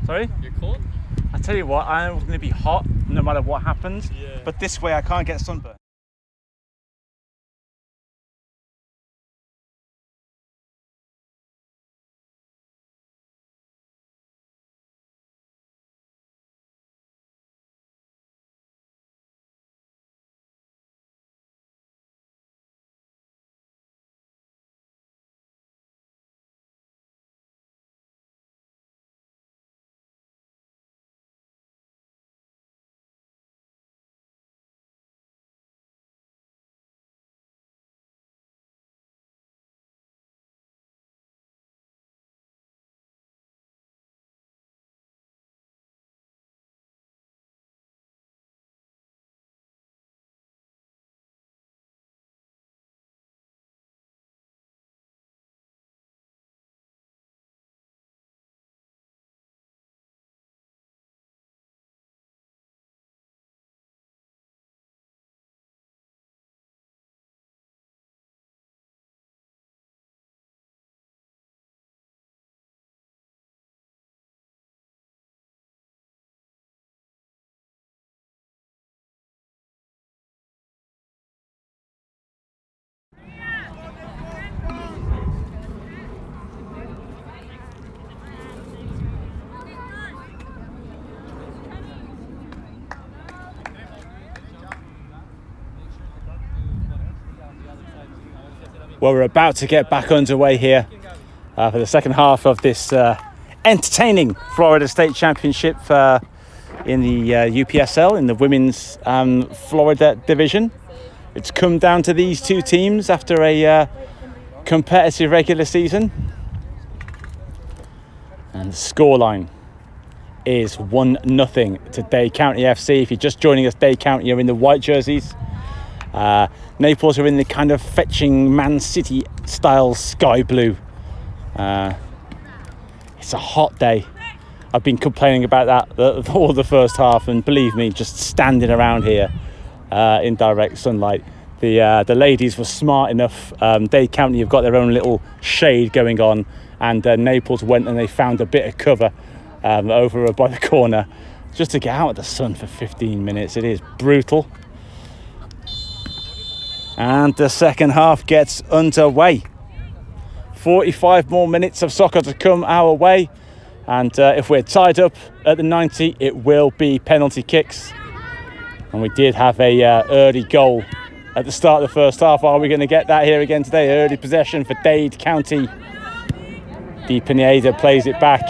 Sorry? You're cold? I tell you what, I'm going to be hot no matter what happens. Yeah. But this way I can't get sunburned. Well, we're about to get back underway here for the second half of this entertaining Florida State Championship in the UPSL, in the women's Florida division. It's come down to these two teams after a competitive regular season. And the scoreline is 1-0 to Dade County FC. If you're just joining us, Dade County, you're in the white jerseys. Naples are in the kind of fetching Man City style sky blue. It's a hot day. I've been complaining about that all the first half, and believe me, just standing around here in direct sunlight. The ladies were smart enough. Dade County have got their own little shade going on, and Naples went and they found a bit of cover over by the corner just to get out of the sun for 15 minutes. It is brutal. And the second half gets underway. 45 more minutes of soccer to come our way. And if we're tied up at the 90, it will be penalty kicks. And we did have a early goal at the start of the first half. Are we going to get that here again today? Early possession for Dade County. Di Pineda plays it back.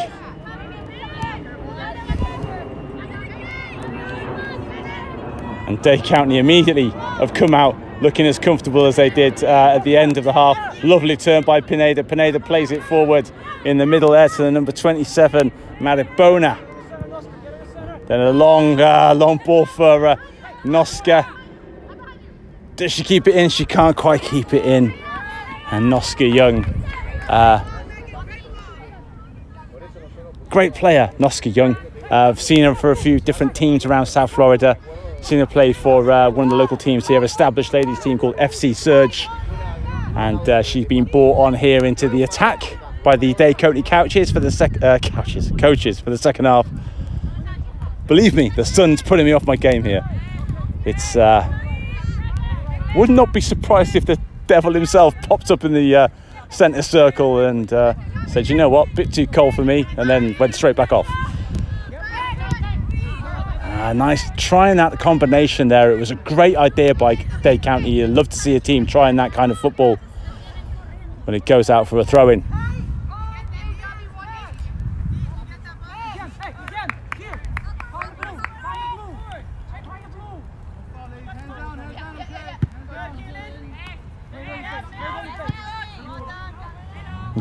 And Dade County immediately have come out looking as comfortable as they did at the end of the half. Lovely turn by Pineda. Pineda plays it forward in the middle there to the number 27, Maribona. Then a long ball for Noska. Does she keep it in? She can't quite keep it in. And Noska Young. Great player, Noska Young. I've seen her for a few different teams around South Florida. Seen her play for one of the local teams here, established ladies team called FC Surge, and she's been brought on here into the attack by the Dade County coaches for the second half. Believe me, the sun's putting me off my game here. It's would not be surprised if the devil himself popped up in the centre circle and said, you know what, bit too cold for me, and then went straight back off. Nice trying out the combination there. It was a great idea by Dade County. You'd love to see a team trying that kind of football when it goes out for a throw-in.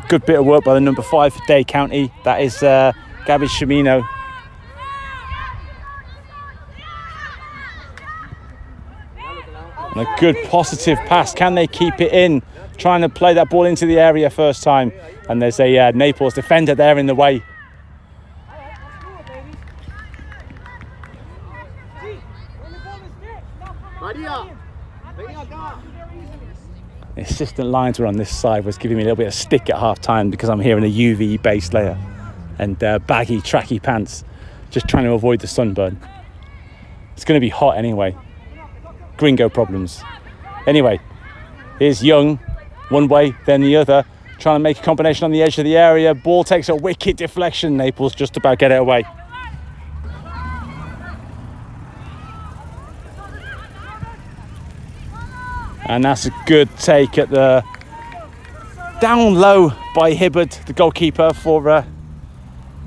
Good bit of work by the number 5 for Dade County. That is Gabby Shimino. And a good positive pass. Can they keep it in? Trying to play that ball into the area first time. And there's a Naples defender there in the way. The assistant lines were on this side, was giving me a little bit of stick at half time because I'm here in a UV based layer. and baggy, tracky pants, just trying to avoid the sunburn. It's going to be hot anyway. Gringo problems. Anyway, here's Young, one way, then the other, trying to make a combination on the edge of the area. Ball takes a wicked deflection. Naples just about get it away. And that's a good take at the down low by Hibbard, the goalkeeper for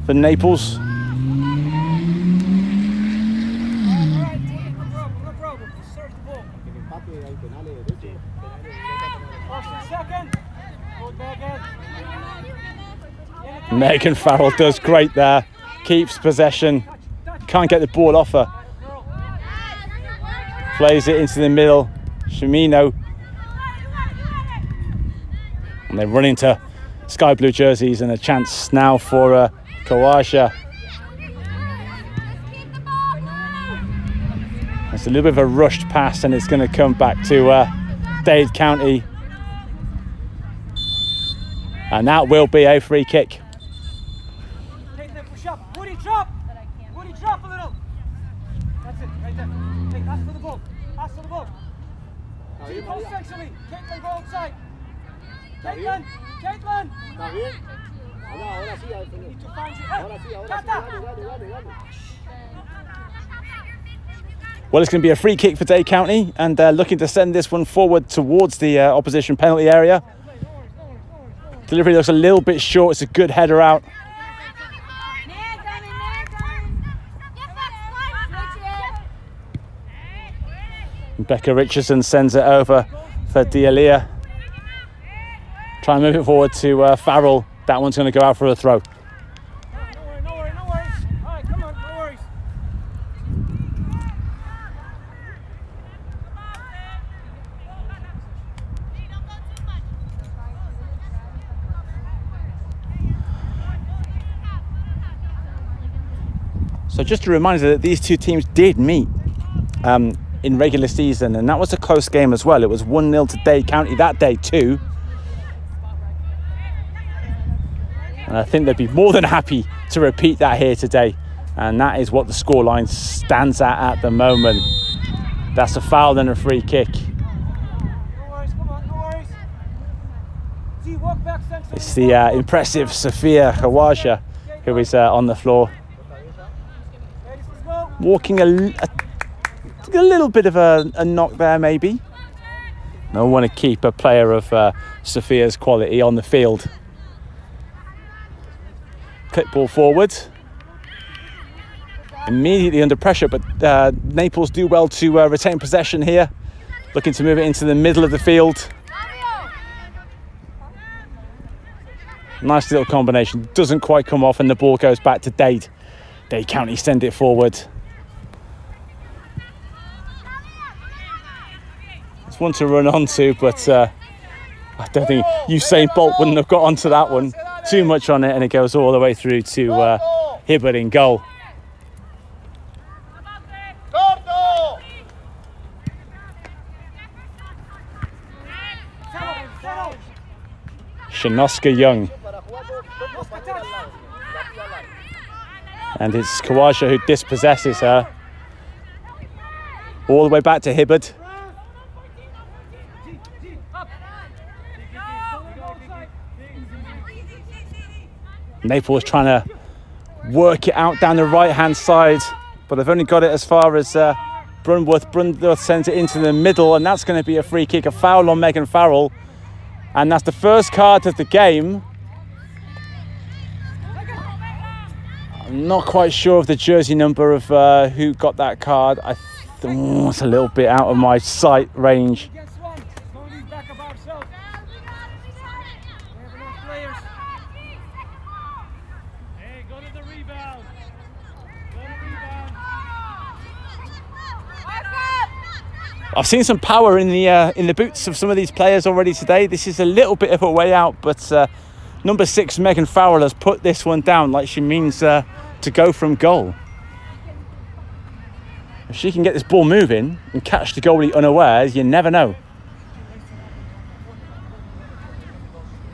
Naples. Megan Farrell does great there, keeps possession, can't get the ball off her. Plays it into the middle, Shimino. And they run into sky blue jerseys, and a chance now for Kawaja. It's a little bit of a rushed pass, and it's going to come back to Dade County. And that will be a free kick. Push up. Woody, drop. Woody, drop a little. That's it, right there. Hey, pass for the ball. Pass for the ball. Keep on centrally. Caitlin, go outside. Caitlin. ¿Está bien? Ahora sí, Need to find you. ahora sí, dale. Well, it's going to be a free kick for Dade County, and they're looking to send this one forward towards the opposition penalty area. Delivery looks a little bit short. It's a good header out. Becca Richardson sends it over for D'Elia. Try and move it forward to Farrell. That one's going to go out for a throw. No worries. All right, come on, no worries. So just a reminder that these two teams did meet in regular season, and that was a close game as well. It was 1-0 to Dade County that day too. And I think they'd be more than happy to repeat that here today. And that is what the scoreline stands at the moment. That's a foul and a free kick. No worries, come on, no worries. See, walk back centrally. It's the impressive Sophia Kawaja who is on the floor. Ladies, let's go. Walking a little bit of a knock there maybe. I want to keep a player of Sophia's quality on the field. Clip ball forward. Immediately under pressure, but Naples do well to retain possession here. Looking to move it into the middle of the field. Nice little combination. Doesn't quite come off, and the ball goes back to Dade. Dade County send it forward. It's one to run onto, but I don't think Usain Bolt wouldn't have got onto that one. Too much on it, and it goes all the way through to Hibbard in goal. Shanoska Young. And it's Kawaja who dispossesses her. All the way back to Hibbard. Naples trying to work it out down the right-hand side, but they've only got it as far as Brunworth. Brunworth sends it into the middle, and that's going to be a free kick, a foul on Megan Farrell. And that's the first card of the game. I'm not quite sure of the jersey number of who got that card. It's a little bit out of my sight range. I've seen some power in the boots of some of these players already today. This is a little bit of a way out, but number 6 Megan Farrell has put this one down like she means to go from goal. If she can get this ball moving and catch the goalie unawares, you never know.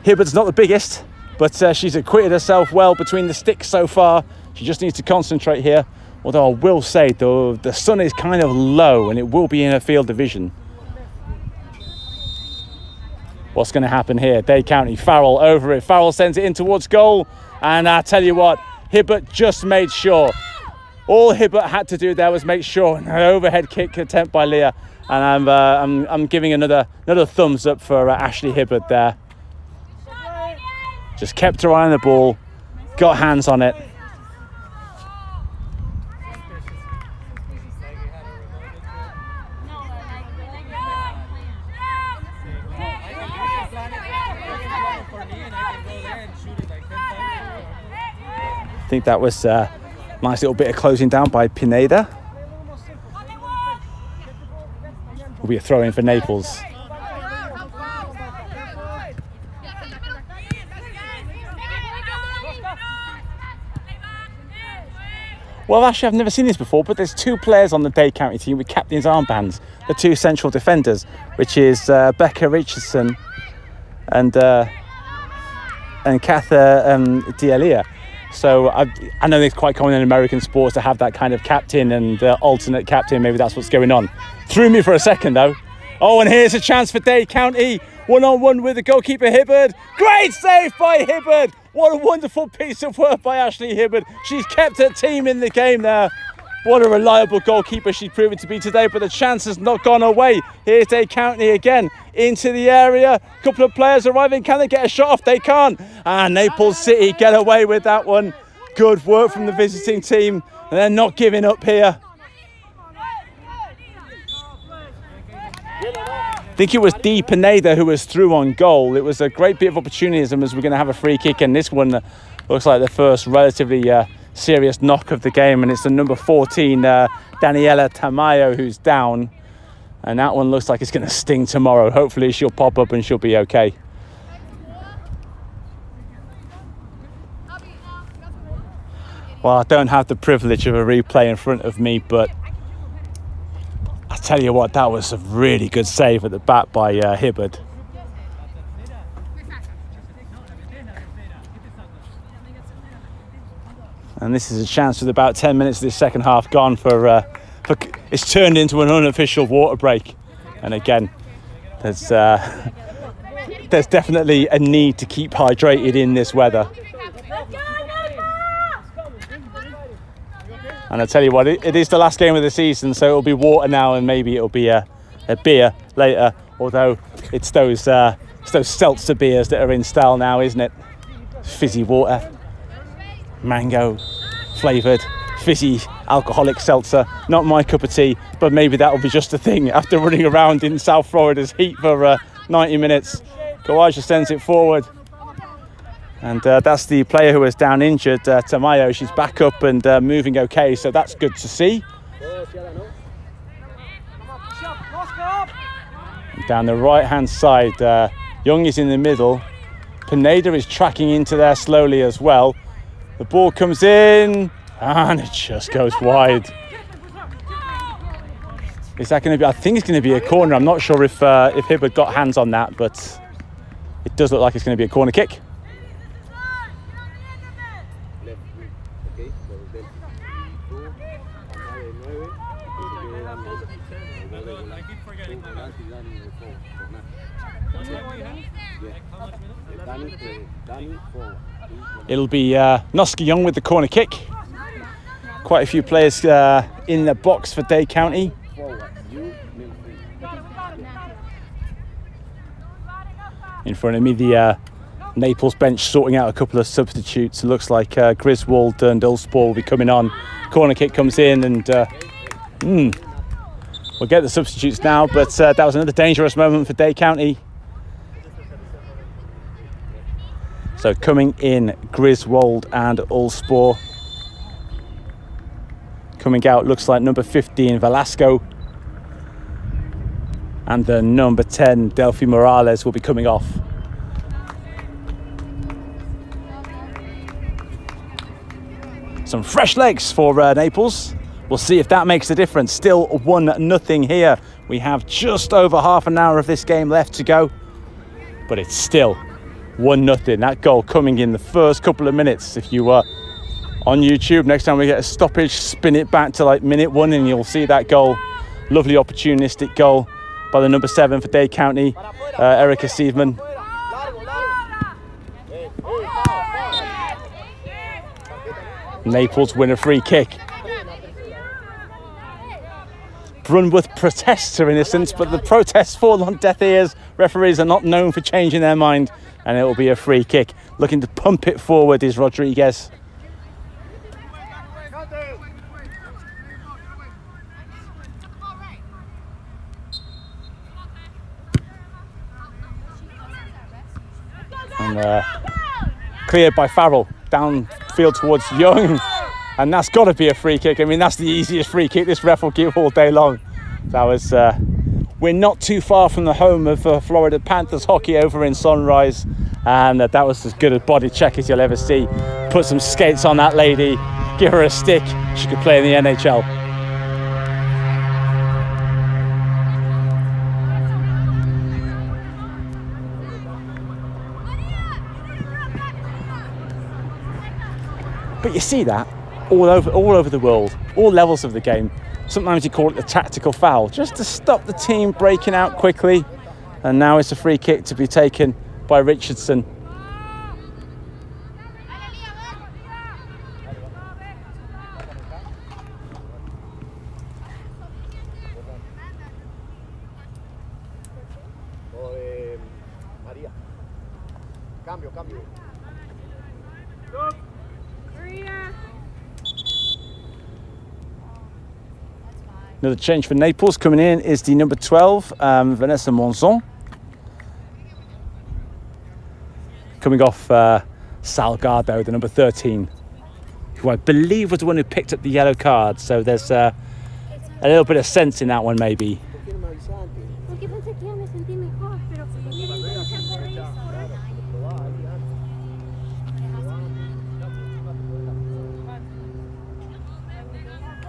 Hibbard's not the biggest, But she's acquitted herself well between the sticks so far. She just needs to concentrate here. Although I will say, though, the sun is kind of low and it will be in her field of vision. What's going to happen here? Dade County, Farrell over it. Farrell sends it in towards goal. And I tell you what, Hibbert just made sure. All Hibbert had to do there was make sure. An overhead kick attempt by Leah. And I'm giving another thumbs up for Ashley Hibbert there. Just kept her eye on the ball. Got hands on it. I think that was a nice little bit of closing down by Pineda. Will be a throw in for Naples. Well, actually, I've never seen this before, but there's 2 players on the Dade County team with captain's armbands. The 2 central defenders, which is Becca Richardson and Katha D'Elia. So I know it's quite common in American sports to have that kind of captain and alternate captain. Maybe that's what's going on. Threw me for a second, though. Oh, and here's a chance for Dade County. 1-on-1 with the goalkeeper, Hibbert. Great save by Hibbert. What a wonderful piece of work by Ashley Hibbert. She's kept her team in the game there. What a reliable goalkeeper she's proven to be today, but the chance has not gone away. Here's Dade County again into the area. A couple of players arriving. Can they get a shot off? They can't. And Naples City get away with that one. Good work from the visiting team. And they're not giving up here. I think it was Dee Pineda who was through on goal. It was a great bit of opportunism as we're going to have a free kick. And this one looks like the first relatively serious knock of the game. And it's the number 14, Daniela Tamayo, who's down. And that one looks like it's going to sting tomorrow. Hopefully she'll pop up and she'll be okay. Well, I don't have the privilege of a replay in front of me, but I tell you what, that was a really good save at the back by Hibbert. And this is a chance with about 10 minutes of this second half gone for it's turned into an unofficial water break. And again, there's definitely a need to keep hydrated in this weather. And I tell you what, it is the last game of the season, so it'll be water now, and maybe it'll be a beer later. Although it's those seltzer beers that are in style now, isn't it? Fizzy water, mango flavoured, fizzy alcoholic seltzer. Not my cup of tea, but maybe that'll be just a thing after running around in South Florida's heat for 90 minutes. Kawaja sends it forward. And that's the player who was down injured, Tamayo. She's back up and moving okay, so that's good to see. Down the right-hand side, Young is in the middle. Pineda is tracking into there slowly as well. The ball comes in, and it just goes wide. Is that going to be? I think it's going to be a corner. I'm not sure if Hibbert got hands on that, but it does look like it's going to be a corner kick. It'll be Noska Young with the corner kick. Quite a few players in the box for Dade County. In front of me, the Naples bench sorting out a couple of substitutes. It looks like Griswold and Ulspor will be coming on. Corner kick comes in, and we'll get the substitutes now, but that was another dangerous moment for Dade County. So coming in, Griswold and Ulspor. Coming out, looks like number 15, Velasco. And the number 10, Delphi Morales, will be coming off. Some fresh legs for Naples. We'll see if that makes a difference. Still 1-0 here. We have just over half an hour of this game left to go. But it's still 1-0. That goal coming in the first couple of minutes. If you were on YouTube, next time we get a stoppage, spin it back to like minute 1 and you'll see that goal. Lovely opportunistic goal by the number 7 for Dade County, Erica Seidman. Naples win a free kick. Brunworth protests her innocence, but the protests fall on deaf ears. Referees are not known for changing their mind, and it will be a free kick. Looking to pump it forward is Rodriguez. And cleared by Farrell, downfield towards Young. And that's got to be a free kick. I mean, that's the easiest free kick this ref will give all day long. That was, we're not too far from the home of Florida Panthers hockey over in Sunrise. And that was as good a body check as you'll ever see. Put some skates on that lady, give her a stick. She could play in the NHL. But you see that all over the world, all levels of the game. Sometimes you call it a tactical foul, just to stop the team breaking out quickly. And now it's a free kick to be taken by Richardson. Another change for Naples. Coming in is the number 12, Vanessa Monzon. Coming off Salgado, the number 13, who I believe was the one who picked up the yellow card. So there's a little bit of sense in that one, maybe.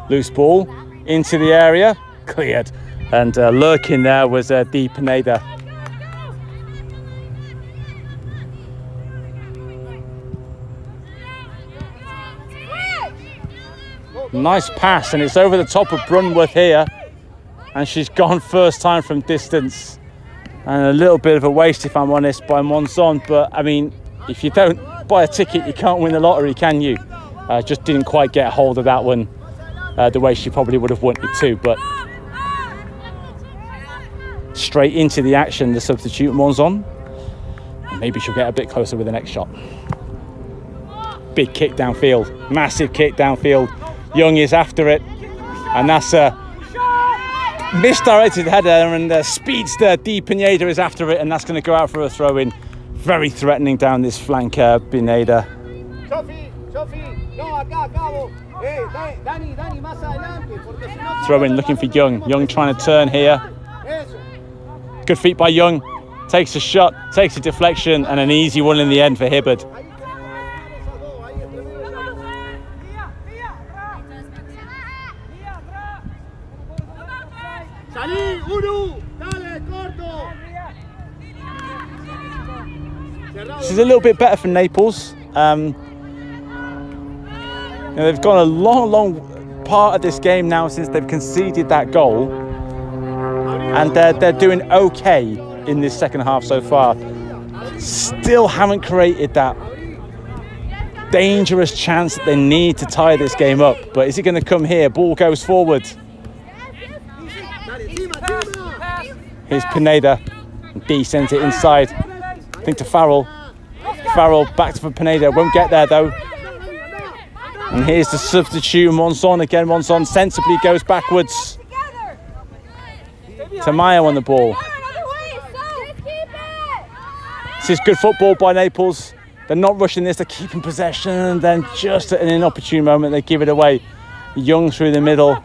Loose ball into the area, cleared, and lurking there was Dee Pineda. Nice pass, and it's over the top of Brunworth here, and she's gone first time from distance, and a little bit of a waste, if I'm honest, by Monzon. But I mean, if you don't buy a ticket, you can't win the lottery, can you? Just didn't quite get hold of that one the way she probably would have wanted to, but straight into the action, the substitute Monzon. Maybe she'll get a bit closer with the next shot. Big kick downfield, massive kick downfield. Young is after it, and that's a misdirected header, and speedster Dee Pineda is after it, and that's going to go out for a throw-in. Very threatening down this flank, Pineda. Throw-in looking for Young. Young trying to turn here. Good feet by Young. Takes a shot, takes a deflection, and an easy one in the end for Hibbard. This is a little bit better for Naples. They've gone a long part of this game now since they've conceded that goal, and they're doing okay in this second half so far. Still haven't created that dangerous chance that they need to tie this game up. But is it going to come here? Ball goes forward. Here's Pineda. Dee sends it inside, I think, to Farrell. Farrell back to Pineda. Won't get there though. And here's the substitute, Monzon again. Monzon sensibly goes backwards. Tamayo on the ball. This is good football by Naples. They're not rushing this, they're keeping possession, and then just at an inopportune moment they give it away. Young through the middle.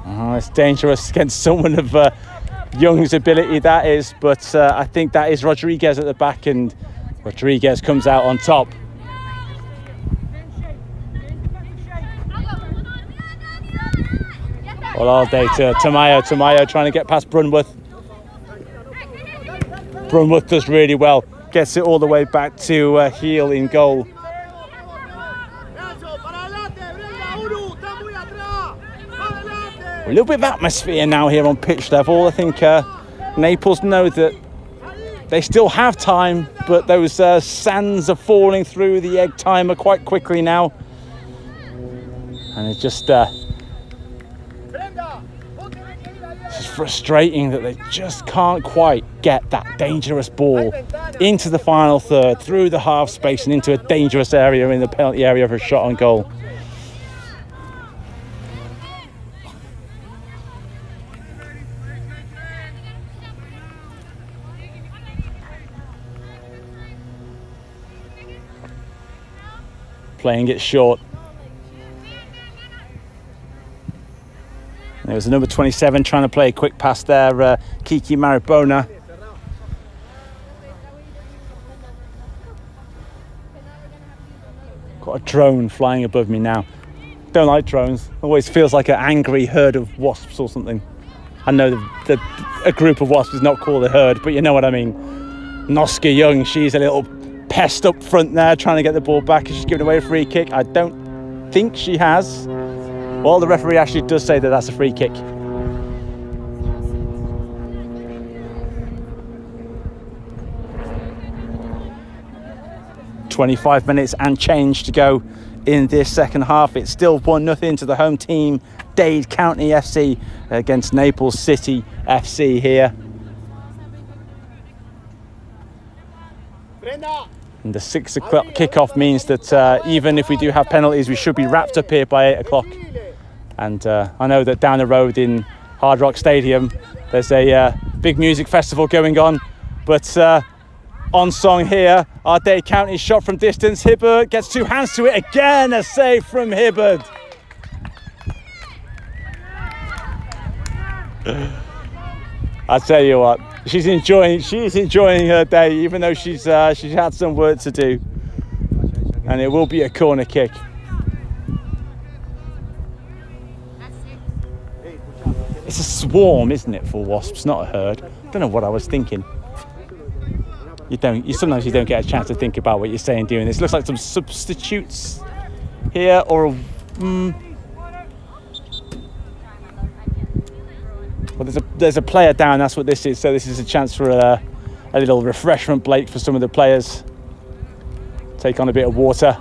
Oh, it's dangerous against someone of Young's ability, that is, but I think that is Rodriguez at the back, and Rodriguez comes out on top. Well, all day to Tamayo trying to get past Brunworth. Brunwood does really well. Gets it all the way back to Heel in goal. A little bit of atmosphere now here on pitch level. I think Naples know that they still have time, but those sands are falling through the egg timer quite quickly now. And it's just it's frustrating that they just can't quite get that dangerous ball into the final third, through the half space and into a dangerous area in the penalty area for a shot on goal. Playing it short. There was a number 27 trying to play a quick pass there, Kiki Maribona. Got a drone flying above me now. Don't like drones. Always feels like an angry herd of wasps or something. I know that a group of wasps is not called a herd, but you know what I mean. Noska Young, she's a little pest up front there, trying to get the ball back. She's giving away a free kick. I don't think she has. Well, the referee actually does say that that's a free kick. "25 minutes and change to go in this second half. It's still 1-0 to the home team, Dade County FC, against Naples City FC here. And the 6 o'clock kickoff means that even if we do have penalties, we should be wrapped up here by 8 o'clock. And I know that down the road in Hard Rock Stadium, there's a big music festival going on. But on song here, our Dade County shot from distance. Hibbard gets 2 hands to it again. A save from Hibbard. I tell you what, she's enjoying her day, even though she's had some work to do. And it will be a corner kick. It's a swarm, isn't it, for wasps, not a herd? Don't know what I was thinking. Sometimes you don't get a chance to think about what you're saying doing this. Looks like some substitutes here, or well, there's a player down. That's what this is. So this is a chance for a little refreshment break for some of the players. Take on a bit of water.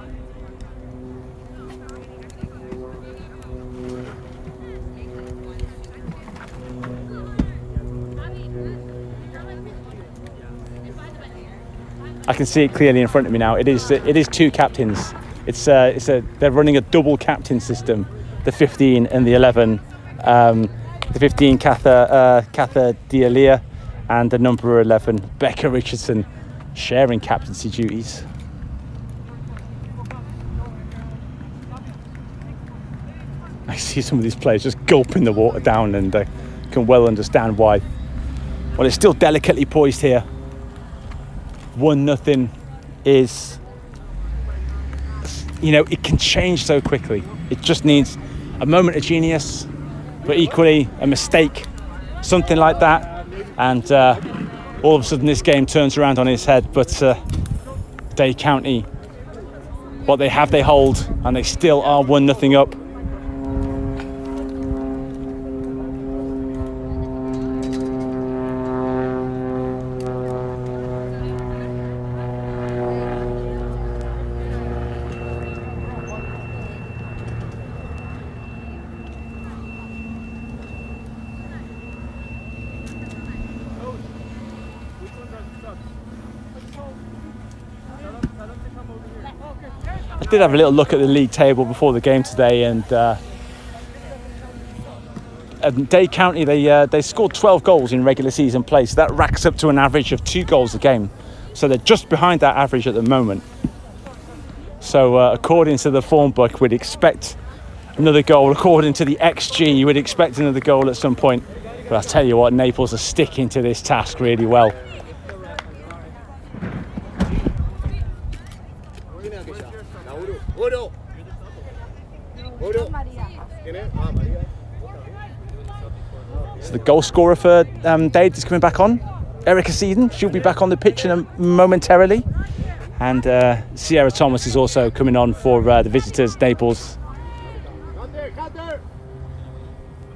I can see it clearly in front of me now. It is 2 captains. They're running a double captain system. The 15 and the 11. The 15 Katha D'Elia and the number 11 Becca Richardson sharing captaincy duties. I see some of these players just gulping the water down, and I can well understand why. Well, it's still delicately poised here. 1-0 is, it can change so quickly. It just needs a moment of genius, but equally a mistake, something like that, and all of a sudden this game turns around on its head. But Dade County, what they have, they hold, and they still are 1-0 up. I did have a little look at the league table before the game today, and Dade County, they scored 12 goals in regular season play, so that racks up to an average of 2 goals a game. So they're just behind that average at the moment. So according to the form book, we'd expect another goal. According to the XG, you would expect another goal at some point. But I'll tell you what, Naples are sticking to this task really well. So the goal scorer for Dade is coming back on. Erica Seaton, she'll be back on the pitch momentarily. And Sierra Thomas is also coming on for the visitors, Naples.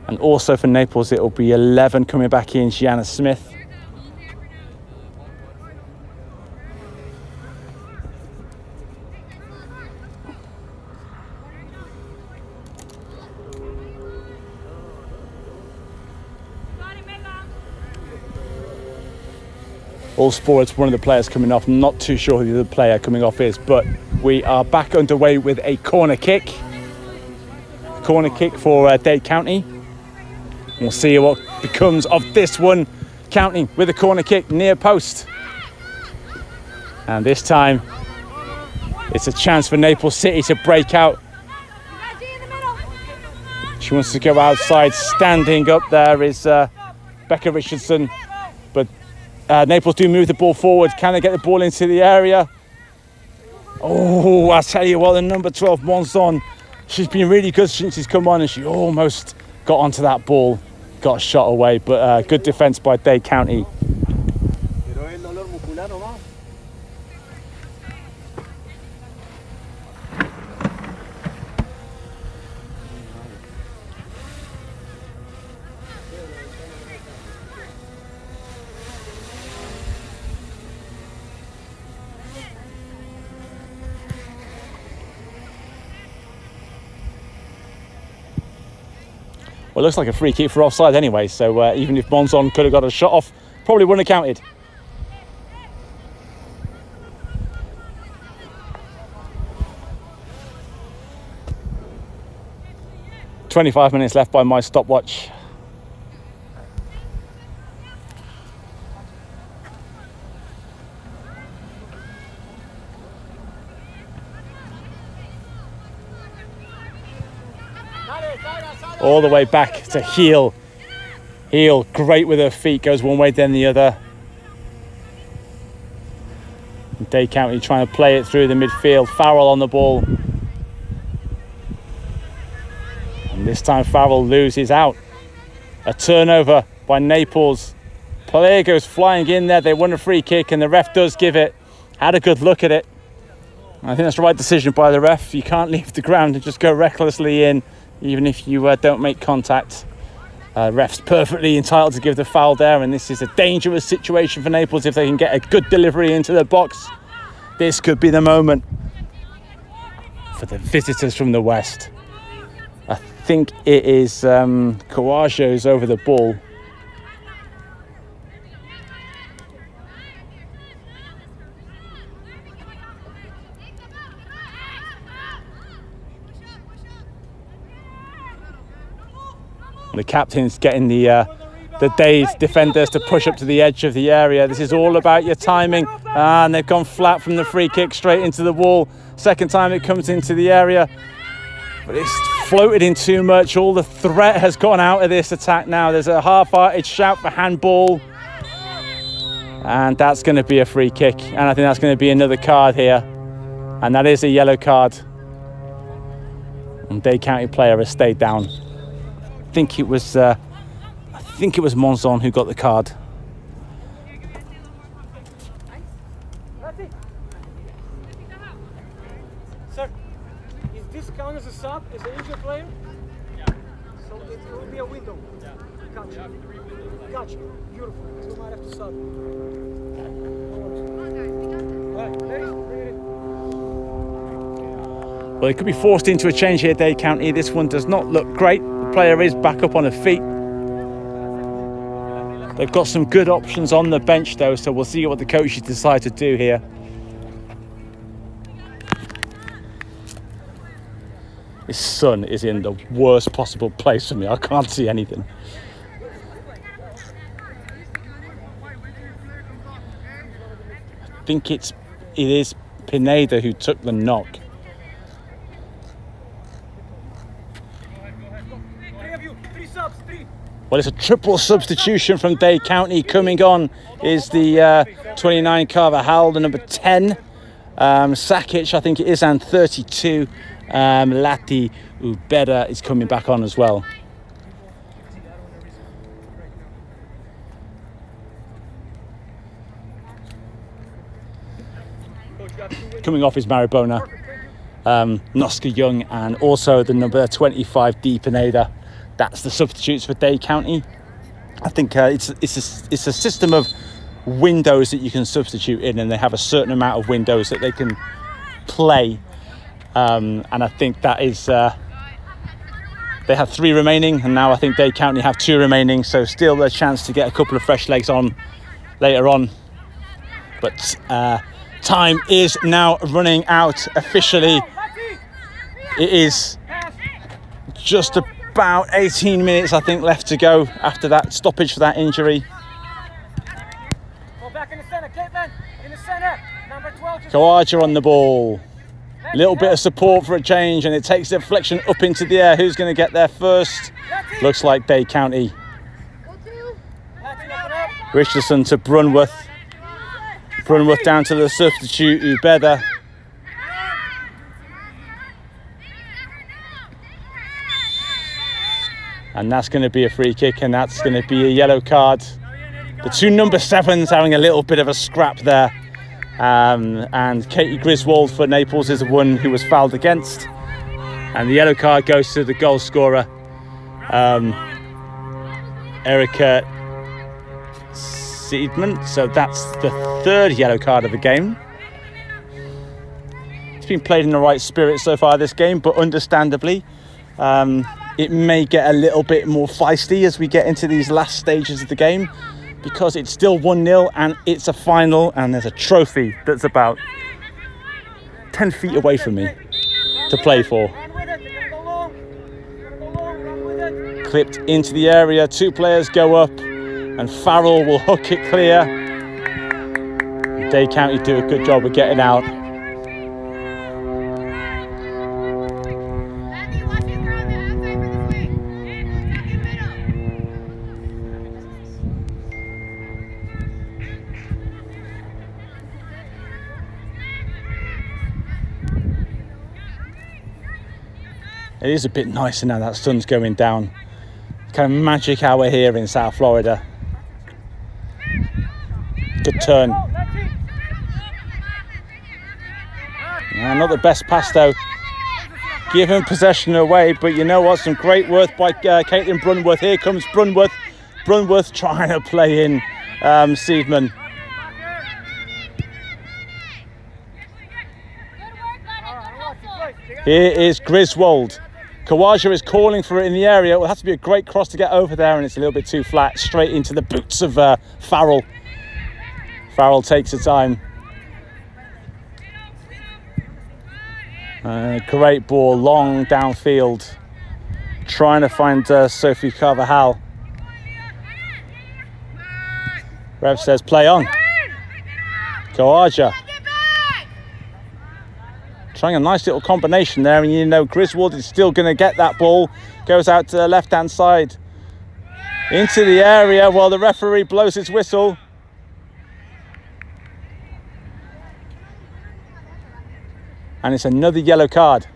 And also for Naples, it'll be 11 coming back in, Gianna Smith. All sports, one of the players coming off. I'm not too sure who the other player coming off is, but we are back underway with a corner kick. Corner kick for Dade County. We'll see what becomes of this one. County with a corner kick near post. And this time, it's a chance for Naples City to break out. She wants to go outside. Standing up there is Becca Richardson. But Naples do move the ball forward. Can they get the ball into the area? Oh, I tell you what, the number 12, Monzon, she's been really good since she's come on, and she almost got onto that ball, got shot away, but good defence by Dade County. Well, it looks like a free kick for offside anyway, so even if Monzon could have got a shot off, probably wouldn't have counted. "25 minutes left by my stopwatch." All the way back to Heel. Heel, great with her feet, goes one way then the other. Dade County trying to play it through the midfield. Farrell on the ball. And this time Farrell loses out. A turnover by Naples. Player goes flying in there. They won a free kick and the ref does give it. Had a good look at it. I think that's the right decision by the ref. You can't leave the ground and just go recklessly in, even if you don't make contact. Ref's perfectly entitled to give the foul there, and this is a dangerous situation for Naples if they can get a good delivery into the box. This could be the moment for the visitors from the west. I think it is Coajo's over the ball. The captain's getting the Dade defenders to push up to the edge of the area. This is all about your timing. And they've gone flat from the free kick straight into the wall. Second time it comes into the area. But it's floated in too much. All the threat has gone out of this attack now. There's a half-hearted shout for handball. And that's going to be a free kick. And I think that's going to be another card here. And that is a yellow card. And Dade County player has stayed down. I think it was Monzon who got the card. Sir, is this count as a sub? Is an injured player? Yeah. So it will be a window. Yeah. Gotcha. Gotcha. Beautiful. So we might have to sub. All right, ready? Bring it in. Well, it could be forced into a change here, Dade County. This one does not look great. The player is back up on her feet. They've got some good options on the bench though, so we'll see what the coaches decide to do here. This sun is in the worst possible place for me. I can't see anything. I think it is Pineda who took the knock. Well, it's a triple substitution from Dade County. Coming on is the 29 Carvajal, the number 10. Sakic, I think it is, and 32. Lati Ubeda is coming back on as well. coming off is Maribona, Noska Young, and also the number 25 D Pineda. That's the substitutes for Dade County. I think it's a system of windows that you can substitute in, and they have a certain amount of windows that they can play. And I think that is they have 3 remaining, and now I think Dade County have 2 remaining, so still a chance to get a couple of fresh legs on later on. But time is now running out officially. It is just about 18 minutes, I think, left to go after that stoppage for that injury. Go back in the center, Caitlin, in the center. Number 12. Kawaja on the ball. A little bit of support for a change, and it takes the deflection up into the air. Who's going to get there first? Looks like Dade County. Richardson to Brunworth. Brunworth down to the substitute, Ubeda. And that's going to be a free kick, and that's going to be a yellow card. The 2 number 7s having a little bit of a scrap there. And Katie Griswold for Naples is the one who was fouled against. And the yellow card goes to the goal scorer, Erica Seidman. So that's the 3rd yellow card of the game. It's been played in the right spirit so far this game, but understandably, it may get a little bit more feisty as we get into these last stages of the game, because it's still 1-0 and it's a final, and there's a trophy that's about 10 feet away from me to play for. Clipped into the area, 2 players go up, and Farrell will hook it clear. Dade County do a good job of getting out. It is a bit nicer now that sun's going down. Kind of magic hour here in South Florida. Good turn. Not the best pass though. Giving possession away, but you know what? Some great work by Caitlin Brunworth. Here comes Brunworth. Brunworth trying to play in Seidman. Here is Griswold. Kawaja is calling for it in the area. It will have to be a great cross to get over there, and it's a little bit too flat. Straight into the boots of Farrell. Farrell takes her time. Great ball, long downfield. Trying to find Sophie Carvajal. Rev says play on. Kawaja. Trying a nice little combination there, and you know Griswold is still going to get that ball. Goes out to the left-hand side. Into the area while the referee blows his whistle. And it's another yellow card.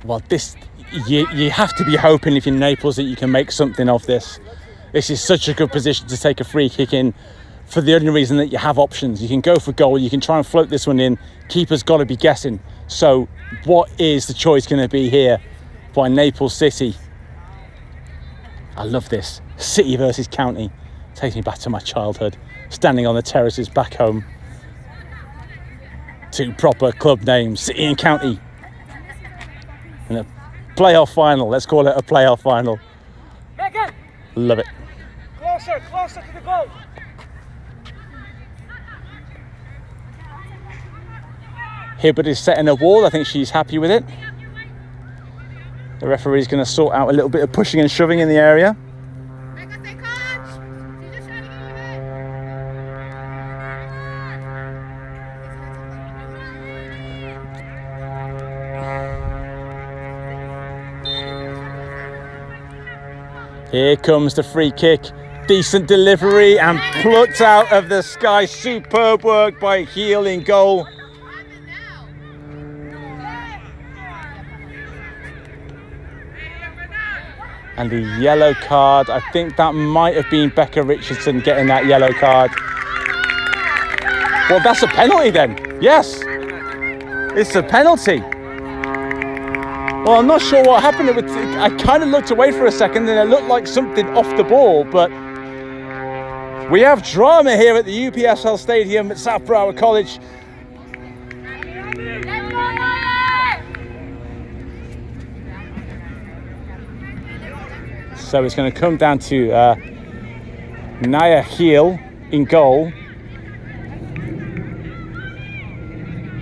Well, this you have to be hoping if you're Naples that you can make something of this. This is such a good position to take a free kick in, for the only reason that you have options. You can go for goal, you can try and float this one in. Keeper's got to be guessing. So what is the choice going to be here by Naples City? I love this. City versus County. Takes me back to my childhood. Standing on the terraces back home. 2 proper club names, City and County. In a playoff final. Let's call it a playoff final. Megan. Love it. Closer to the goal. Hibbert is setting a wall. I think she's happy with it. The referee's going to sort out a little bit of pushing and shoving in the area. Here comes the free kick. Decent delivery and plucked out of the sky. Superb work by Heel in goal. And the yellow card, I think that might have been Becca Richardson getting that yellow card. Well, that's a penalty then. Yes, it's a penalty. Well, I'm not sure what happened. I kind of looked away for a second and it looked like something off the ball, but we have drama here at the UPSL Stadium at South Broward College. So it's going to come down to Naya Heel in goal.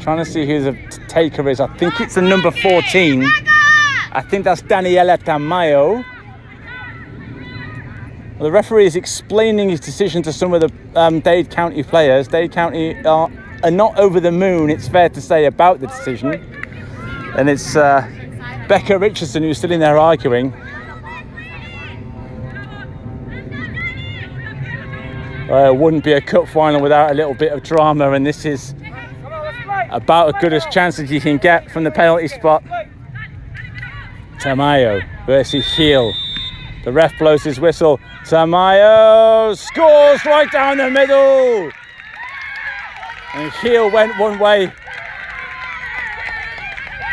Trying to see who the taker is. I think it's the number 14. I think that's Daniela Tamayo. Well, the referee is explaining his decision to some of the Dade County players. Dade County are not over the moon, it's fair to say, about the decision. And it's Becca Richardson who's still in there arguing. It wouldn't be a cup final without a little bit of drama, and this is about as good a chance as you can get from the penalty spot. Tamayo versus Heel. The ref blows his whistle. Tamayo scores right down the middle. And Heel went one way.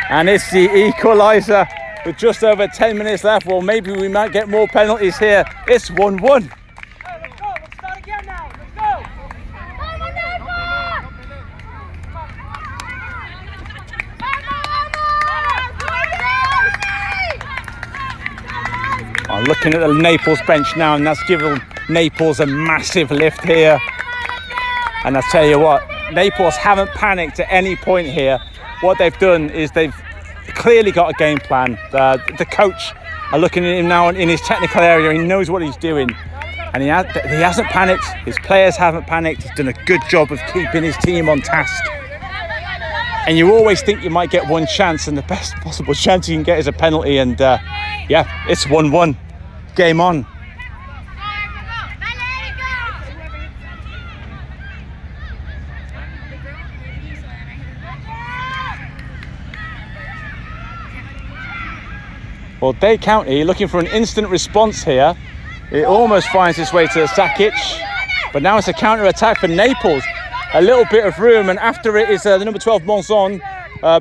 And it's the equaliser with just over 10 minutes left. Well, maybe we might get more penalties here. It's 1-1. I'm looking at the Naples bench now, and that's given Naples a massive lift here. And I tell you what, Naples haven't panicked at any point here. What they've done is they've clearly got a game plan. The coach are looking at him now in his technical area. He knows what he's doing, and he hasn't panicked. His players haven't panicked. He's done a good job of keeping his team on task. And you always think you might get one chance, and the best possible chance you can get is a penalty. And yeah, it's 1-1. Game on. Well, Dade County looking for an instant response here. It almost finds its way to Sakic, but now it's a counter-attack for Naples. A little bit of room, and after it is the number 12 Monzon.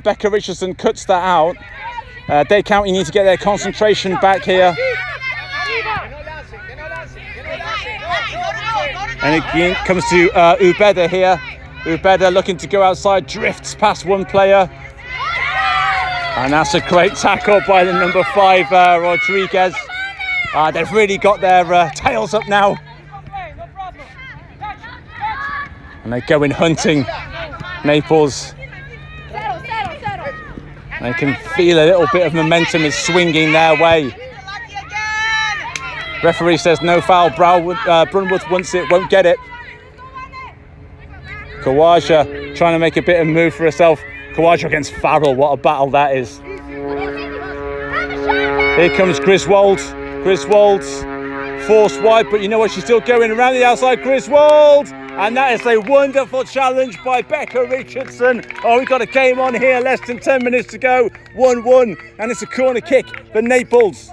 Becca Richardson cuts that out. Dade County need to get their concentration back here. And it comes to Ubeda here. Ubeda looking to go outside, drifts past one player. And that's a great tackle by the number 5, Rodriguez. They've really got their tails up now. And they're going hunting, Naples. And they can feel a little bit of momentum is swinging their way. Referee says no foul. Brunworth wants it, won't get it. Kawaja trying to make a bit of move for herself. Kawaja against Farrell, what a battle that is. Here comes Griswold. Griswold's forced wide, but you know what, she's still going around the outside. Griswold! And that is a wonderful challenge by Becca Richardson. Oh, we've got a game on here, less than 10 minutes to go. 1-1, and it's a corner kick for Naples.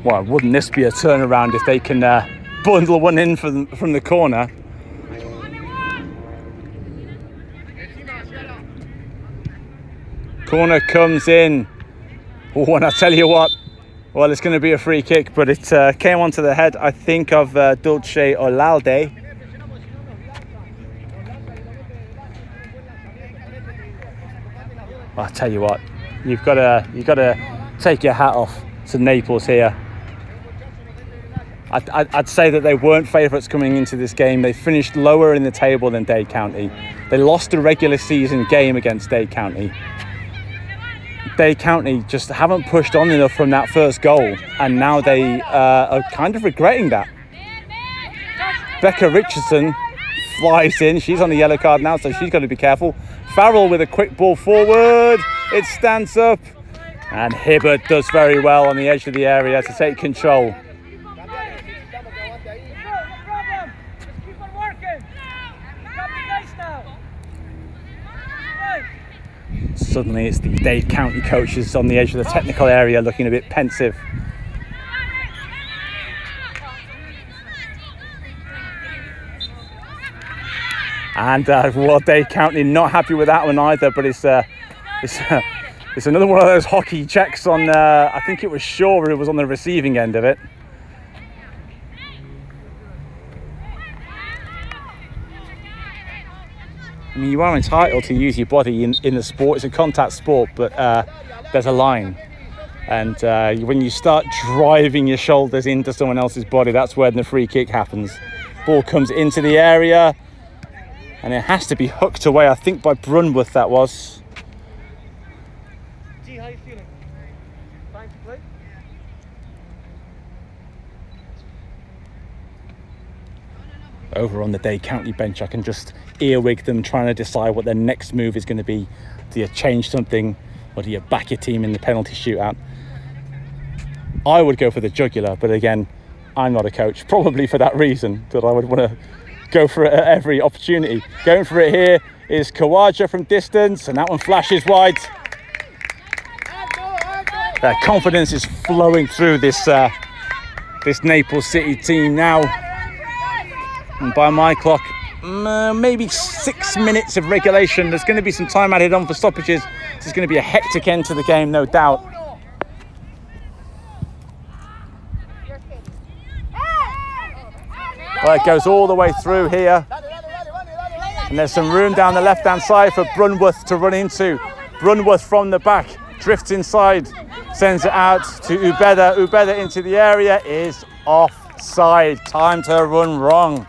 Well, wouldn't this be a turnaround if they can bundle one in from the corner? Corner comes in. Oh, and I tell you what, well, it's going to be a free kick, but it came onto the head, I think, of Dulce Olalde. I tell you what, you've got to take your hat off to Naples here. I'd say that they weren't favourites coming into this game. They finished lower in the table than Dade County. They lost a regular season game against Dade County. Dade County just haven't pushed on enough from that first goal, and now they are kind of regretting that. Becca Richardson flies in. She's on the yellow card now, so she's got to be careful. Farrell with a quick ball forward. It stands up, and Hibbert does very well on the edge of the area to take control. Suddenly it's the Dade County coaches on the edge of the technical area looking a bit pensive. And Dade County not happy with that one either, but it's another one of those hockey checks on, I think it was Shaw who was on the receiving end of it. I mean, you are entitled to use your body in the sport. It's a contact sport, but there's a line. And when you start driving your shoulders into someone else's body, that's when the free kick happens. Ball comes into the area, and it has to be hooked away, I think, by Brunworth, that was. G, how you feeling? Fine to play? Over on the Dade County bench, I can just earwig them trying to decide what their next move is going to be. Do you change something, or do you back your team in the penalty shootout? I would go for the jugular, but again, I'm not a coach, probably for that reason, that I would want to go for it at every opportunity. Going for it here is Kawaja from distance, and that one flashes wide. Their confidence is flowing through this Naples City team now. And by my clock, maybe 6 minutes of regulation. There's going to be some time added on for stoppages. This is going to be a hectic end to the game, no doubt. Well, it goes all the way through here. And there's some room down the left-hand side for Brunworth to run into. Brunworth from the back, drifts inside, sends it out to Ubeda. Ubeda into the area is offside. Time to run wrong.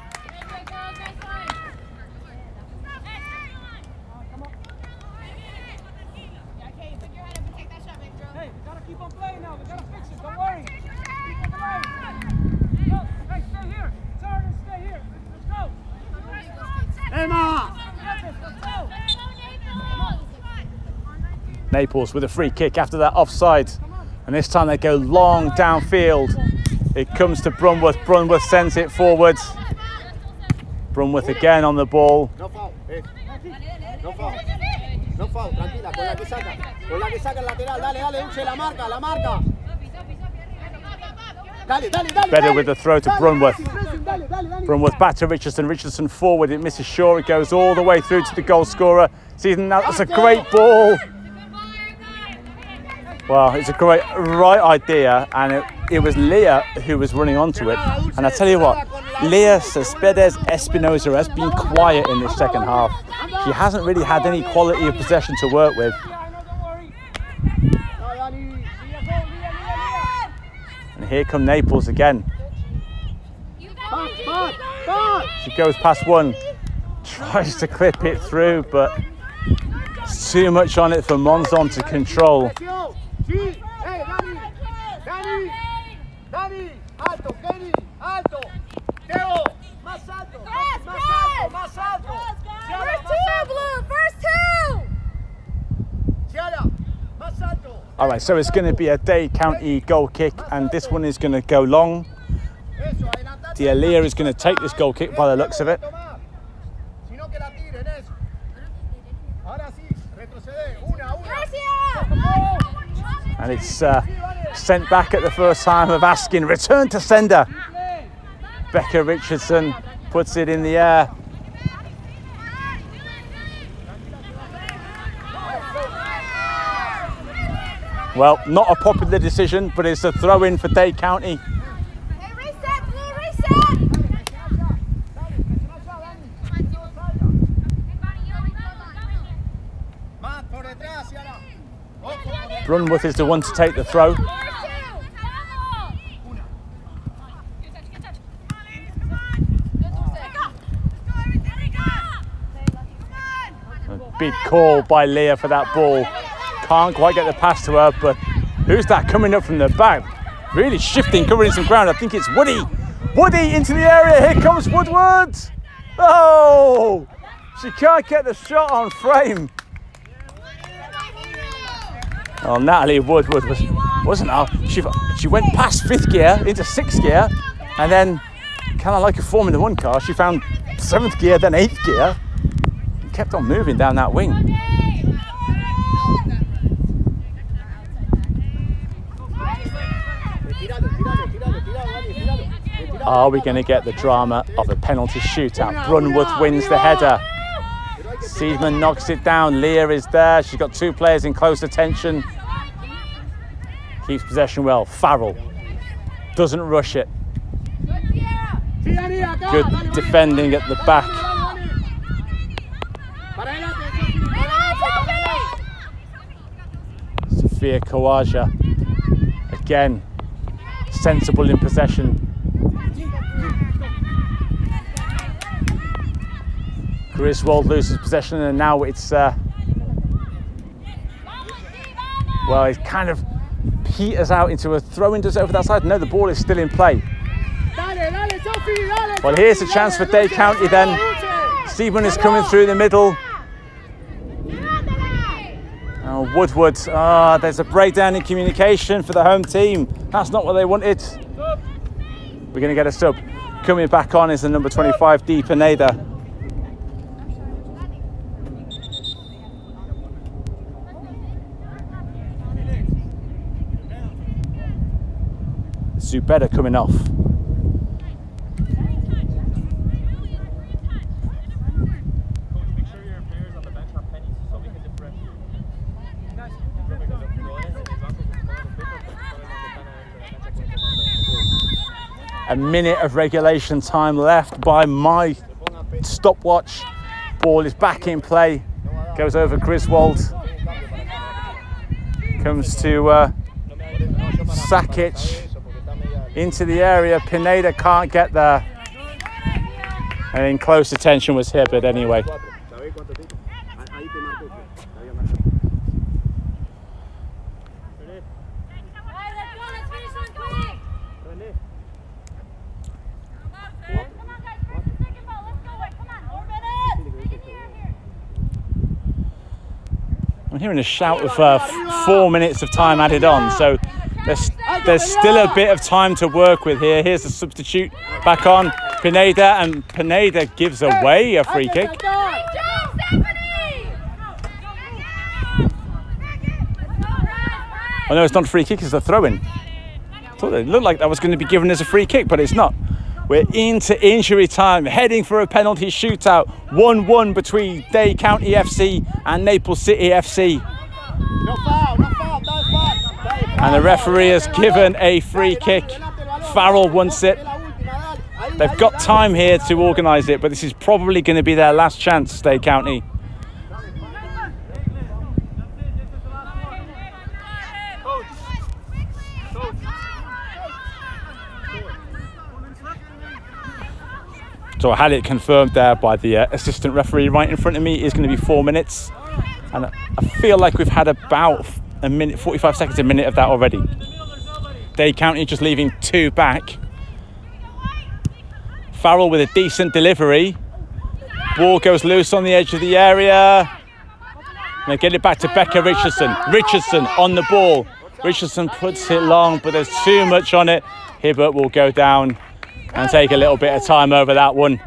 Naples with a free kick after that offside, and this time they go long downfield. It comes to Brunworth. Brunworth sends it forward. Brunworth again on the ball. No foul. No foul. No foul. Tranquila. Con la que saca. Con la que saca el lateral. Dale, dale, Uche, la marca, la marca. Dale, dale, dale. Better with the throw to Brunworth. Brunworth back to Richardson. Richardson forward. It misses Shaw. It goes all the way through to the goal scorer. Season, that's a great ball. Well, it's a great right idea, and it was Leah who was running onto it. And I tell you what, Leah Cespedes Espinosa has been quiet in this second half. She hasn't really had any quality of possession to work with. And here come Naples again. She goes past one, tries to clip it through, but it's too much on it for Monzon to control. All right, so it's going to be a Dade County goal kick, and this one is going to go long. D'Elia is going to take this goal kick by the looks of it. And it's sent back at the first time of asking. Return to sender. Becca Richardson puts it in the air. Well, not a popular decision, but it's a throw-in for Dade County. Brunworth is the one to take the throw. A big call by Leah for that ball. Can't quite get the pass to her, but who's that coming up from the back? Really shifting, covering some ground. I think it's Woody. Woody into the area. Here comes Woodward. Oh, she can't get the shot on frame. Oh, Natalie Woodward wasn't out. She went past 5th gear into 6th gear, and then kind of like a Formula 1 car, she found 7th gear, then 8th gear, and kept on moving down that wing. Are we going to get the drama of a penalty shootout? Brunworth wins the header. Seidman knocks it down. Leah is there. She's got two players in close attention. Keeps possession well. Farrell doesn't rush it. Good defending at the back. Sophia Kawaja, again, sensible in possession. Griswold loses possession, and now it's, well, it kind of peters out into a throw-in. Does it over that side? No, the ball is still in play. Well, here's a chance for Dade County then. Seaman is coming through the middle. Oh, Woodward. Ah, there's a breakdown in communication for the home team. That's not what they wanted. We're going to get a sub. Coming back on is the number 25, Dee Pineda. Zubeda coming off. A minute of regulation time left by my stopwatch. Ball is back in play. Goes over Griswold. Comes to Sakic. Into the area. Pineda can't get there. And in close attention was Hibbert anyway. I'm hearing a shout of 4 minutes of time added on, so there's still a bit of time to work with here. Here's the substitute back on, Pineda, and Pineda gives away a free kick. Oh no, it's not a free kick, it's a throw-in. I thought it looked like that was going to be given as a free kick, but it's not. We're into injury time, heading for a penalty shootout. 1-1 between Dade County FC and Naples City FC. And the referee has given a free kick. Farrell wants it. They've got time here to organise it, but this is probably going to be their last chance, Dade County. So I had it confirmed there by the assistant referee right in front of me. It is going to be 4 minutes. And I feel like we've had about a minute, 45 seconds, a minute of that already. Dade County just leaving two back. Farrell with a decent delivery. Ball goes loose on the edge of the area. They get it back to Becca Richardson. Richardson on the ball. Richardson puts it long, but there's too much on it. Hibbert will go down and take a little bit of time over that one.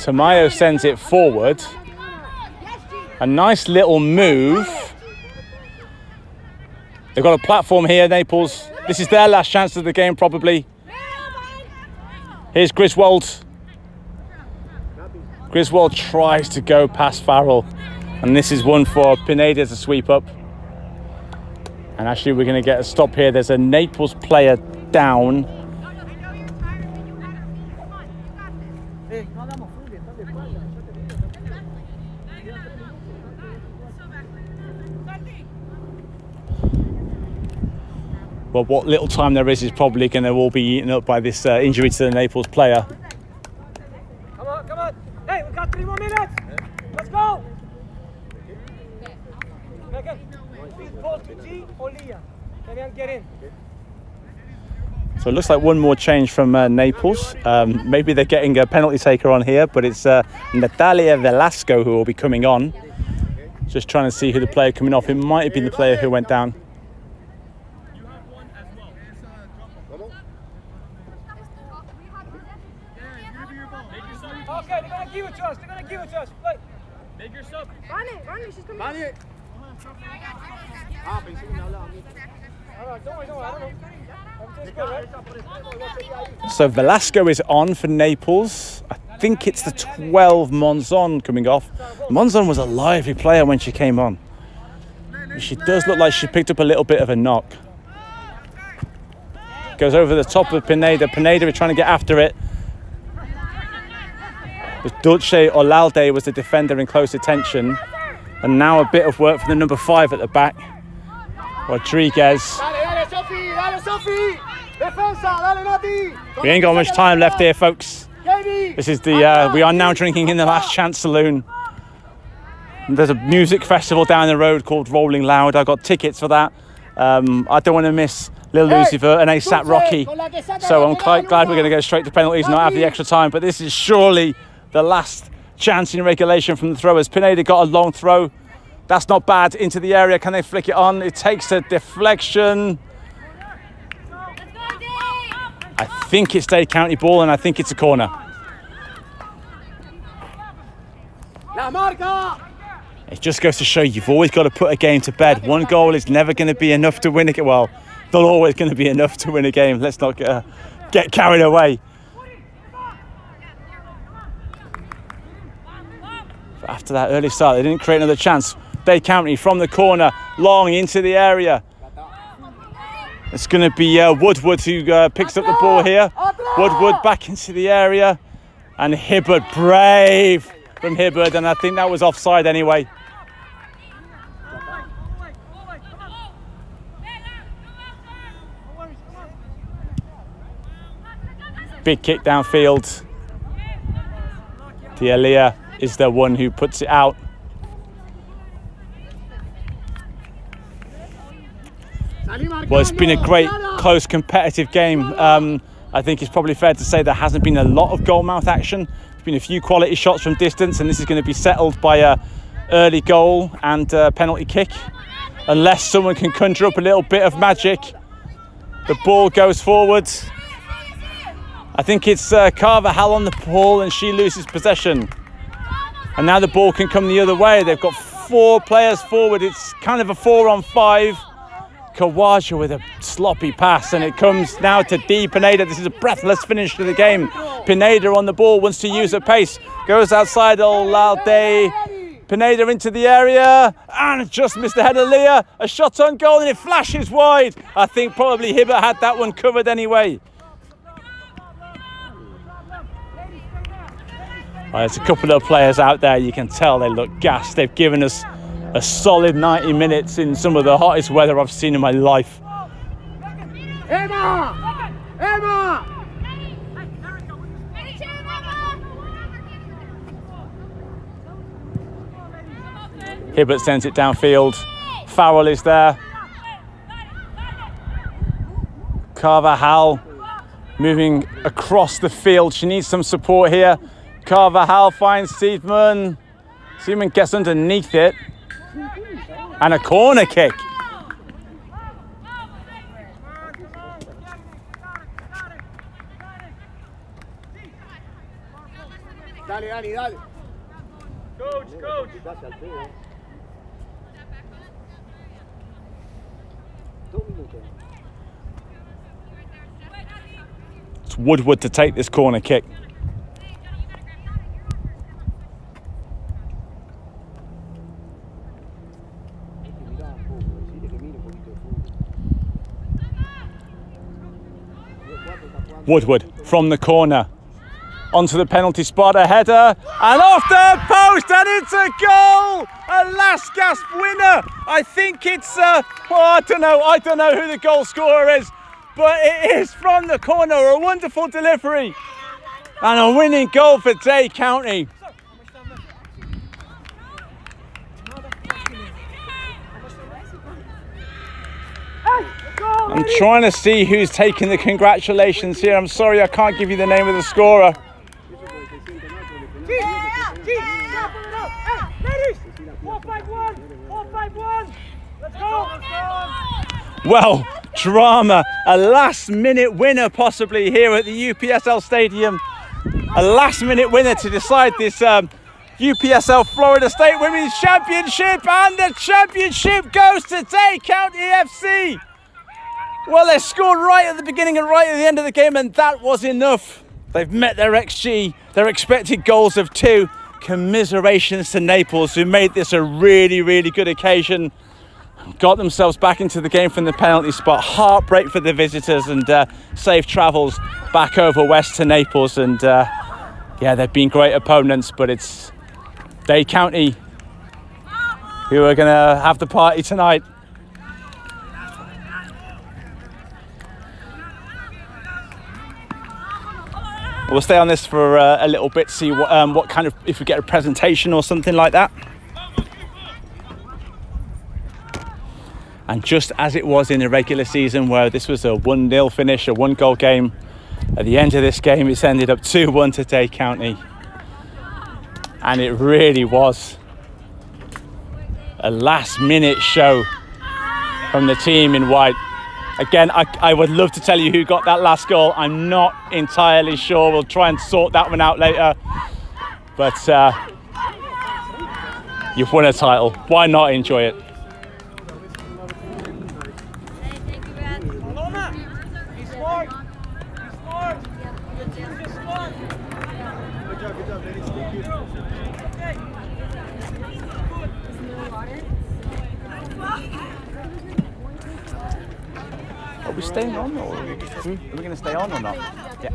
Tamayo sends it forward. A nice little move. They've got a platform here, Naples. This is their last chance of the game, probably. Here's Griswold. Griswold tries to go past Farrell, and this is one for Pineda to sweep up. And actually we're going to get a stop here. There's a Naples player down. Well, what little time there is probably going to all be eaten up by this injury to the Naples player. Come on. Hey, we got 3 more minutes. Let's go. Megan, feed ball to G or Leah. Then get in. So it looks like one more change from Naples. Maybe they're getting a penalty taker on here, but it's Natalia Velasco who will be coming on. Just trying to see who the player coming off. It might have been the player who went down. Okay, they're gonna give it to us. They're gonna give it to us. Play. Make your sub. Run it, she's coming. Vale. Ah, pensé que me hablaba a mí. Don't worry, I don't know. Everything's good, right? So Velasco is on for Naples. I think it's the 12 Monzon coming off. Monzon was a lively player when she came on. She does look like she picked up a little bit of a knock. Goes over the top of Pineda. Pineda is trying to get after it. But Dulce Olalde was the defender in close attention. And now a bit of work for the number 5 at the back. Rodriguez. We ain't got much time left here, folks. This is the, we are now drinking in the Last Chance Saloon. There's a music festival down the road called Rolling Loud. I got tickets for that. I don't want to miss Lil Lucifer and ASAP Rocky. So I'm quite glad we're going to go straight to penalties and not have the extra time. But this is surely the last chance in regulation from the throwers. Pineda got a long throw. That's not bad. Into the area. Can they flick it on? It takes a deflection. I think it's Dade County ball and I think it's a corner. It just goes to show you've always got to put a game to bed. One goal is never going to be enough to win it. Well, they're always going to be enough to win a game. Let's not get carried away. But after that early start, they didn't create another chance. Dade County from the corner, long into the area. It's going to be Woodward who picks up the ball here. Woodward back into the area. And Hibbard, brave from Hibbard. And I think that was offside anyway. Big kick downfield. D'Elia is the one who puts it out. Well, it's been a great, close, competitive game. I think it's probably fair to say there hasn't been a lot of goal-mouth action. There's been a few quality shots from distance, and this is going to be settled by a early goal and a penalty kick. Unless someone can conjure up a little bit of magic. The ball goes forward. I think it's Carvajal on the ball, and she loses possession. And now the ball can come the other way. They've got 4 players forward. It's kind of a 4-on-5. Kawaja with a sloppy pass, and it comes now to D. Pineda. This is a breathless finish to the game. Pineda on the ball, wants to use her pace. Goes outside Olalde. Pineda into the area, and just missed the header. Leah, a shot on goal, and it flashes wide. I think probably Hibbert had that one covered anyway. There's a couple of players out there, you can tell they look gassed. They've given us a solid 90 minutes in some of the hottest weather I've seen in my life. Emma! Emma! Hibbert sends it downfield. Farrell is there. Carvajal moving across the field. She needs some support here. Carvajal finds Seidman. Seidman gets underneath it. And a corner kick. Dale, Dani, dale. Coach. It's Woodward to take this corner kick. Woodward from the corner onto the penalty spot, a header and off the post, and it's a goal, a last gasp winner. I think it's I don't know who the goal scorer is, but it is from the corner. A wonderful delivery and a winning goal for Dade County. I'm trying to see who's taking the congratulations here. I'm sorry, I can't give you the name of the scorer. Well, drama, a last-minute winner possibly here at the UPSL Stadium. a last-minute winner to decide this UPSL Florida State Women's Championship, and the championship goes to Dade County FC. Well, they scored right at the beginning and right at the end of the game, and that was enough. They've met their XG, their expected goals of 2. Commiserations to Naples, who made this a really, really good occasion. Got themselves back into the game from the penalty spot. Heartbreak for the visitors, and safe travels back over west to Naples. And yeah, they've been great opponents, but it's Dade County who are going to have the party tonight. We'll stay on this for a little bit, see what kind of, if we get a presentation or something like that. And just as it was in the regular season, where this was a 1-0 finish, a 1-goal game, at the end of this game, it's ended up 2-1 to Dade County. And it really was a last-minute show from the team in white. Again, I would love to tell you who got that last goal. I'm not entirely sure. We'll try and sort that one out later. But you've won a title. Why not enjoy it? Are we staying on, or are we going to stay on or not? Yeah.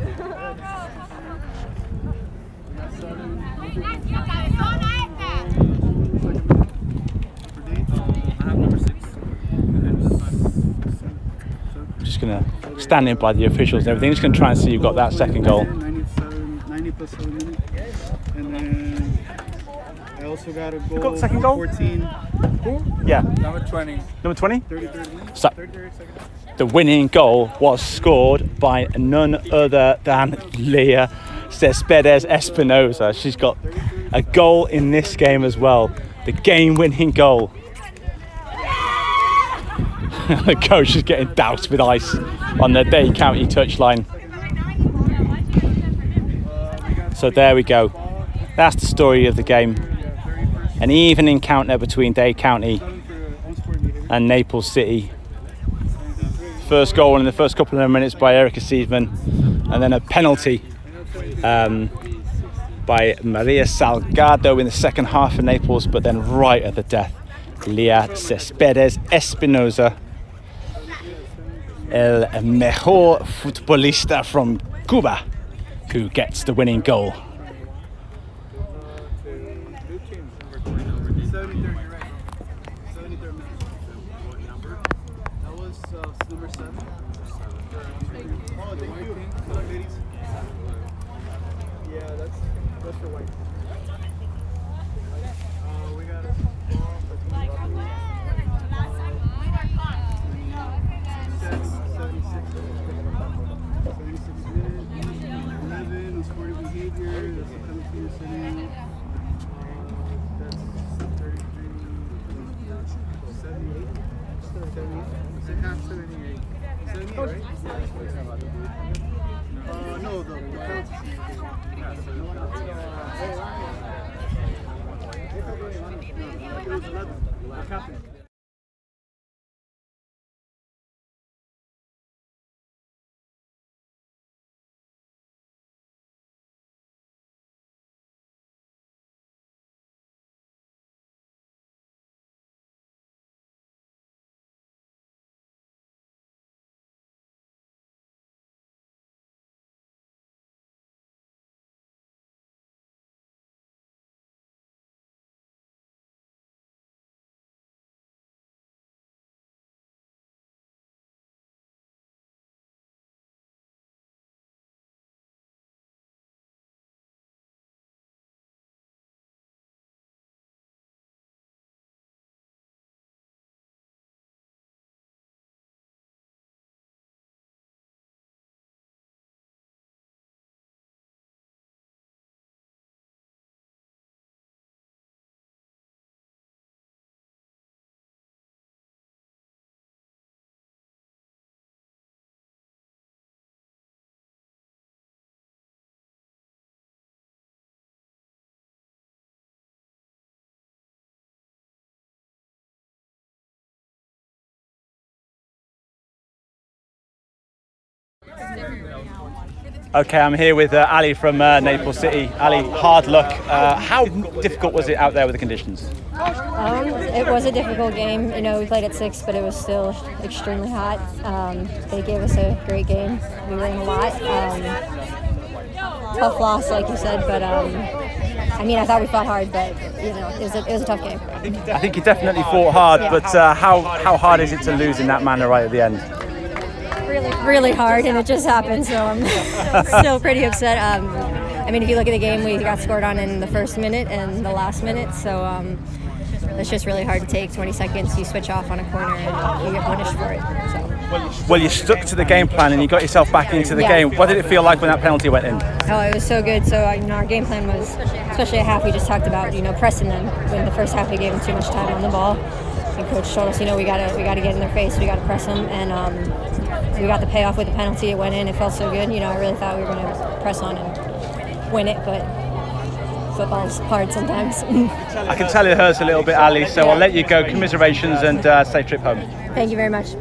Just going to stand in by the officials and everything. Just going to try and see who got that second goal. 90 plus 7 minutes. And then I also got a goal. Got the second goal? 14. Yeah. Number 20. Number 20? 33. So, 33 seconds. the winning goal was scored by none other than Leah Cespedes Espinosa. She's got a goal in this game as well. The game-winning goal. The coach is getting doused with ice on the Dade County touchline. So there we go. That's the story of the game. An even encounter between Dade County and Naples City. First goal in the first couple of minutes by Erica Seidman, and then a penalty by Maria Salgado in the second half for Naples, but then right at the death, Leah Cespedes Espinosa, el mejor futbolista from Cuba, who gets the winning goal. No, Okay, I'm here with Ali from Naples City. Ali, hard luck. How difficult was it out there with the conditions? It was a difficult game. You know, we played at 6, but it was still extremely hot. They gave us a great game. We ran a lot. Tough loss, like you said, but I mean, I thought we fought hard, but you know, it was a tough game. I think you definitely fought hard, Yeah. but how hard is it to lose in that manner right at the end? Really hard, and it just happened, so I'm still pretty upset. I mean, if you look at the game, we got scored on in the first minute and the last minute, so it's just really hard to take. 20 seconds, you switch off on a corner, and you get punished for it. So. Well, you stuck to the game plan and you got yourself back into the game. What did it feel like when that penalty went in? Oh, it was so good. So our game plan was, especially at half, we just talked about pressing them. When the first half we gave them too much time on the ball, and coach told us we gotta get in their face, we gotta press them, and we got the payoff with the penalty. It went in. It felt so good. I really thought we were gonna press on and win it, but football's hard sometimes. I can tell it hurts a little bit, Ali. So I'll let you go. Commiserations and safe trip home. Thank you very much.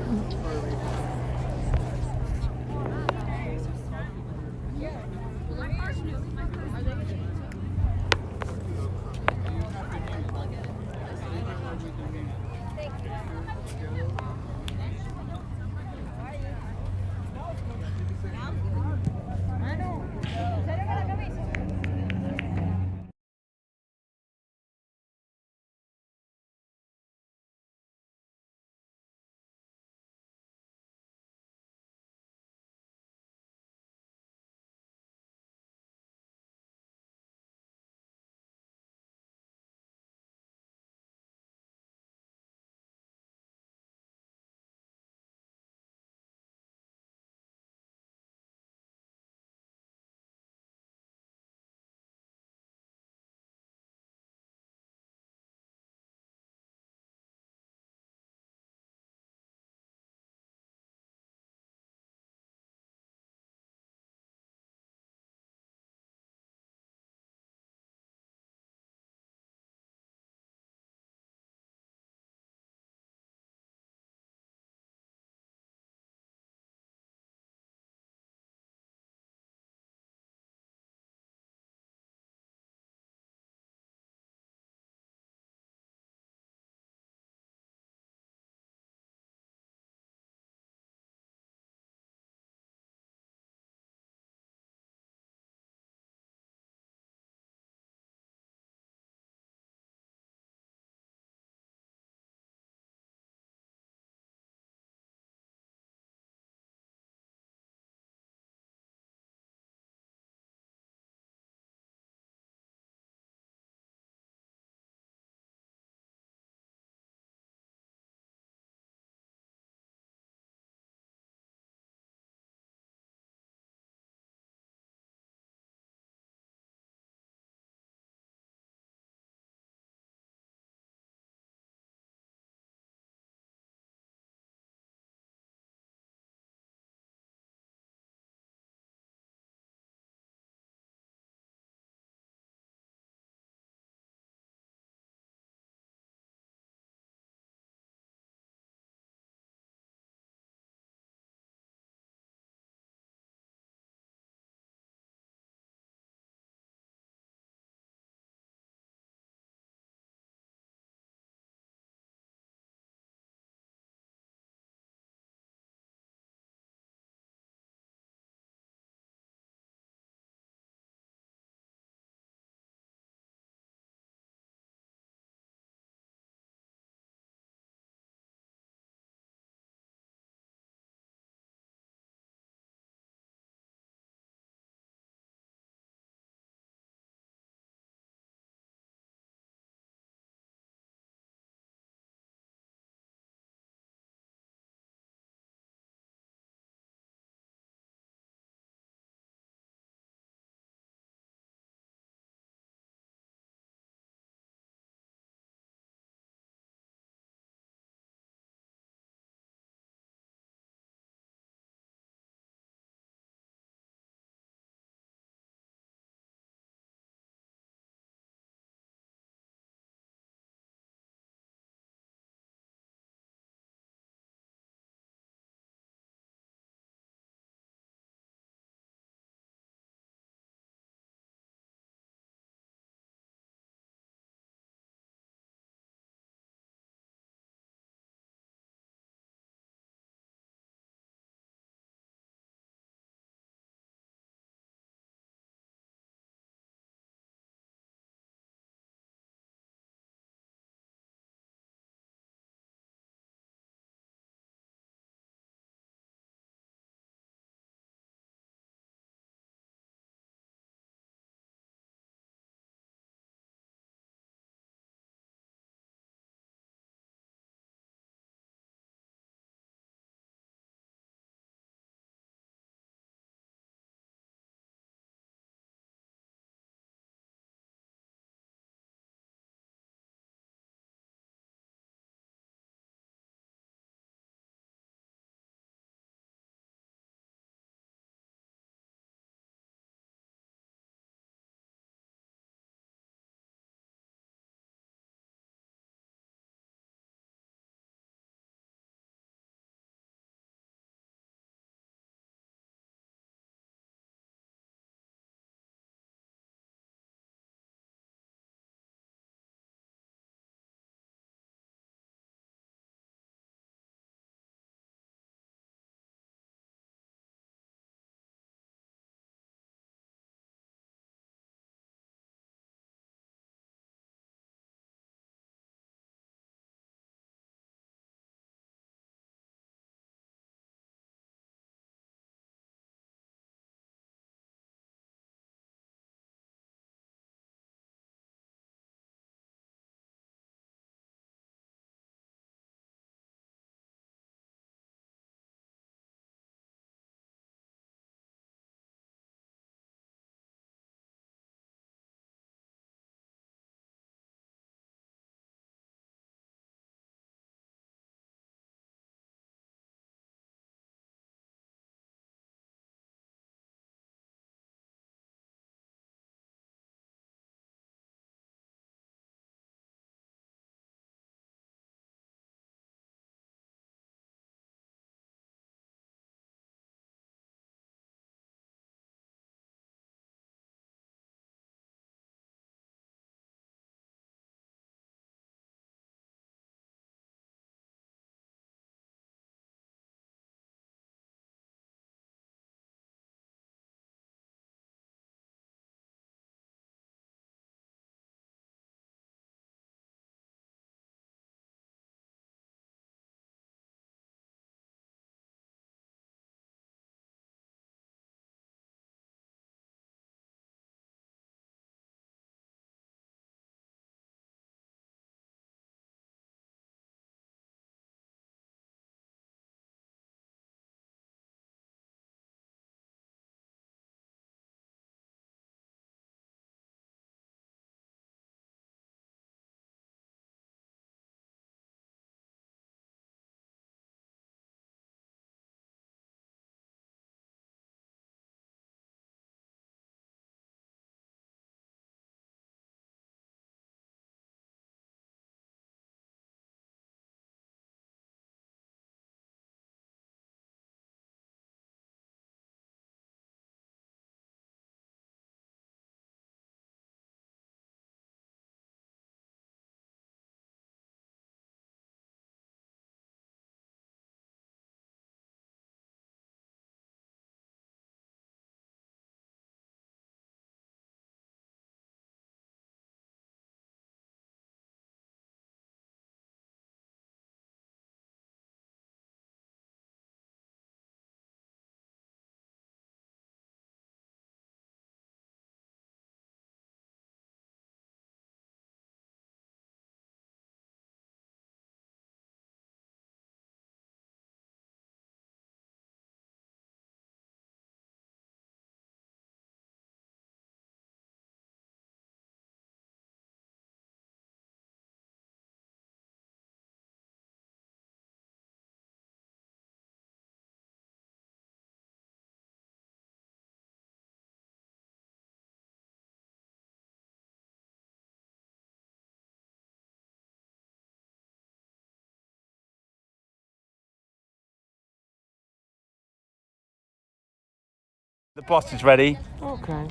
The boss is ready. Okay.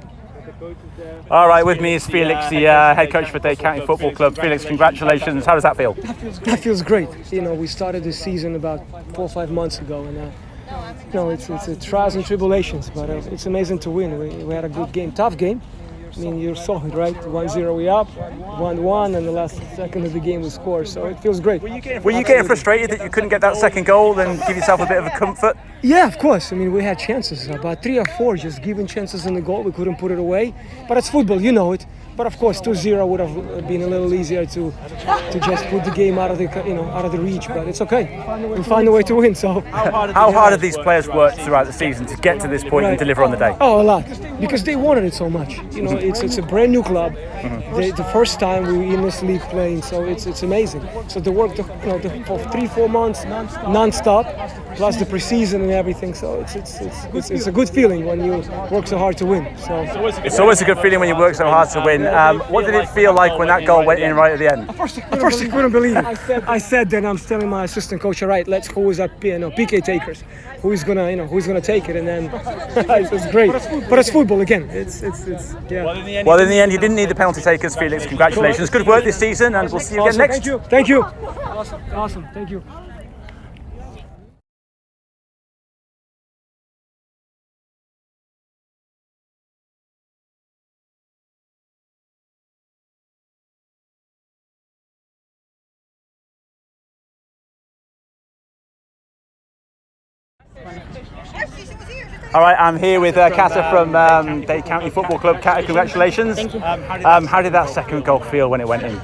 All right, with me is Felix, the head coach for Dade County Football Club. Felix, congratulations. How does that feel? That feels great. You know, we started this season about 4 or 5 months ago, and you know, it's a trials and tribulations, but it's amazing to win. We had a good game, tough game. I mean, you saw it, right? 1-0 we up, 1-1, and the last second of the game we scored, so it feels great. Were you getting frustrated that you couldn't get that second goal and give yourself a bit of a comfort? Yeah, of course. I mean, we had chances, about 3 or 4, just giving chances in the goal. We couldn't put it away, but it's football, you know it. But of course, 2-0 would have been a little easier to just put the game out of the reach. But it's okay. We find a way to win. So how hard have these players worked throughout the season to get to this point and deliver on the day? Oh, a lot, because they wanted it so much. You know, it's a brand new club. The first time we were in this league playing, so it's amazing. So they worked for 3-4 months non-stop, plus the preseason and everything. So it's a good feeling when you work so hard to win. So it's always a good feeling when you work so hard to win. What did it feel like when that goal went in right at the end? At first I couldn't believe it. I said then, I'm telling my assistant coach, all right, who is that PK takers? Who's gonna take it? And then it's great. But it's football again. Yeah. Well, in the end, you didn't need the penalty takers, Felix. Congratulations. Good work this season, and we'll see you again next. Thank you. Awesome. Thank you. All right, I'm here with Kata from Dade County Football Club. Kata, congratulations. Thank you. How did that second goal feel when it went in?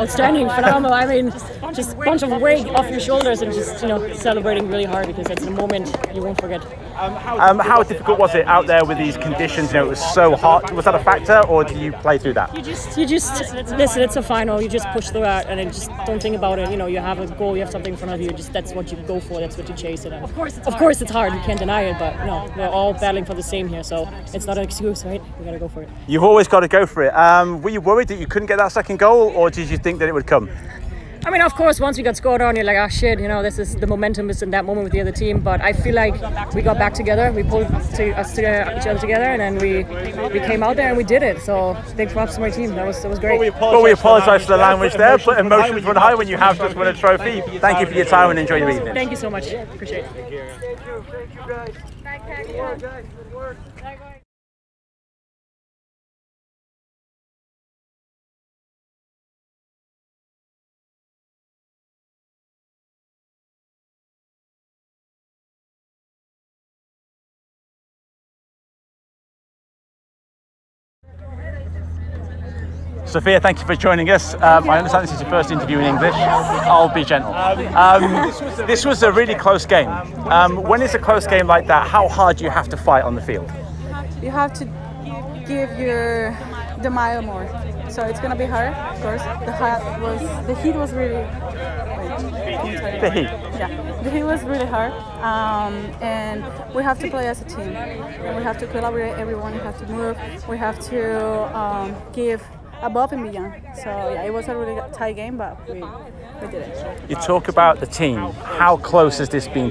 Outstanding, phenomenal. I mean, just a bunch of weight off your shoulders and just, celebrating really hard because it's a moment you won't forget. How difficult was it out there with these conditions? It was so hot. Was that a factor, or did you play through that? You just listen. It's a final. You just push through that, and then just don't think about it. You have a goal. You have something in front of you. That's what you go for. That's what you chase it. And of course, it's hard. You can't deny it. But no, we're all battling for the same here, so it's not an excuse, right? We gotta go for it. You've always got to go for it. Were you worried that you couldn't get that second goal, or did you think that it would come? I mean, of course, once we got scored on, you're like, shit, this is the momentum is in that moment with the other team. But I feel like we got back together, we pulled each other together, and then we came out there and we did it. So big props to my team. That was great. Well, we apologise for the language there, but emotions run high when you have just won a trophy. Thank you for your time and enjoy your evening. Thank you so much. Appreciate it. Thank you guys. Good work, guys. Good work. Sophia, thank you for joining us. I understand this is your first interview in English. I'll be gentle. This was a really close game. When it's a close game like that, how hard do you have to fight on the field? You have to give the mile more. So it's gonna be hard, of course. The heat was really. The heat. Yeah, the heat was really hard, and we have to play as a team. And we have to collaborate. Everyone, we have to move. We have to give above and beyond. So yeah, it was a really tight game, but we did it. You talk about the team. How close has this team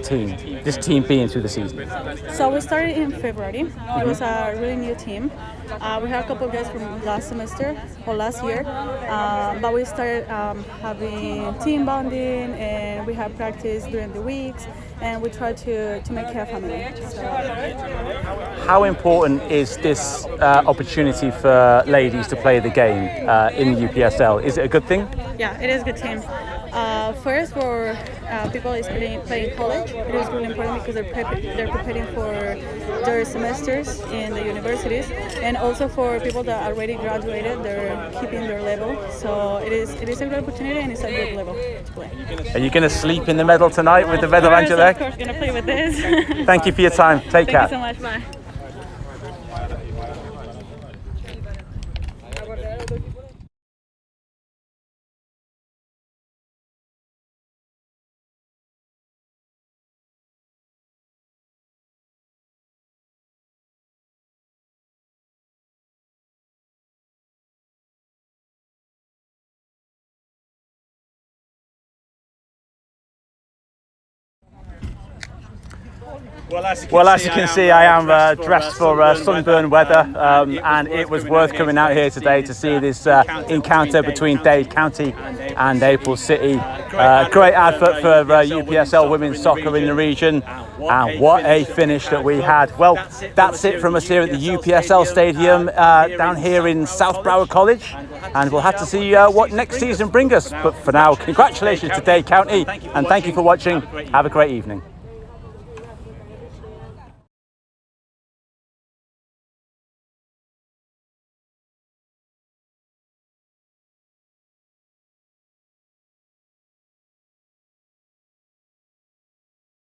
been through the season? So we started in February. It was a really new team. We had a couple of guys from last year, but we started having team bonding, and we had practice during the weeks, and we tried to make it a family. So. How important is this opportunity for ladies to play the game in the UPSL? Is it a good thing? Yeah, it is a good team. First, for people is playing college, it is really important because they're preparing for their semesters in the universities, and also for people that are already graduated, they're keeping their level. So it is a good opportunity, and it's a good level to play. Are you going to sleep in the medal tonight with the medal around your leg? Of course, going to play with this. Thank you for your time. Take care. Thank you so much. Bye. Well, as you can see, I am dressed for sunburn weather, and it was worth coming out here today to see this encounter between Dade County and Naples City. Great advert for UPSL women's soccer in the region, and what a finish that we had. Well, that's it from us here at the UPSL Stadium down here in South Broward College, and we'll have to see what next season brings us. But for now, congratulations to Dade County, and thank you for watching. Have a great evening.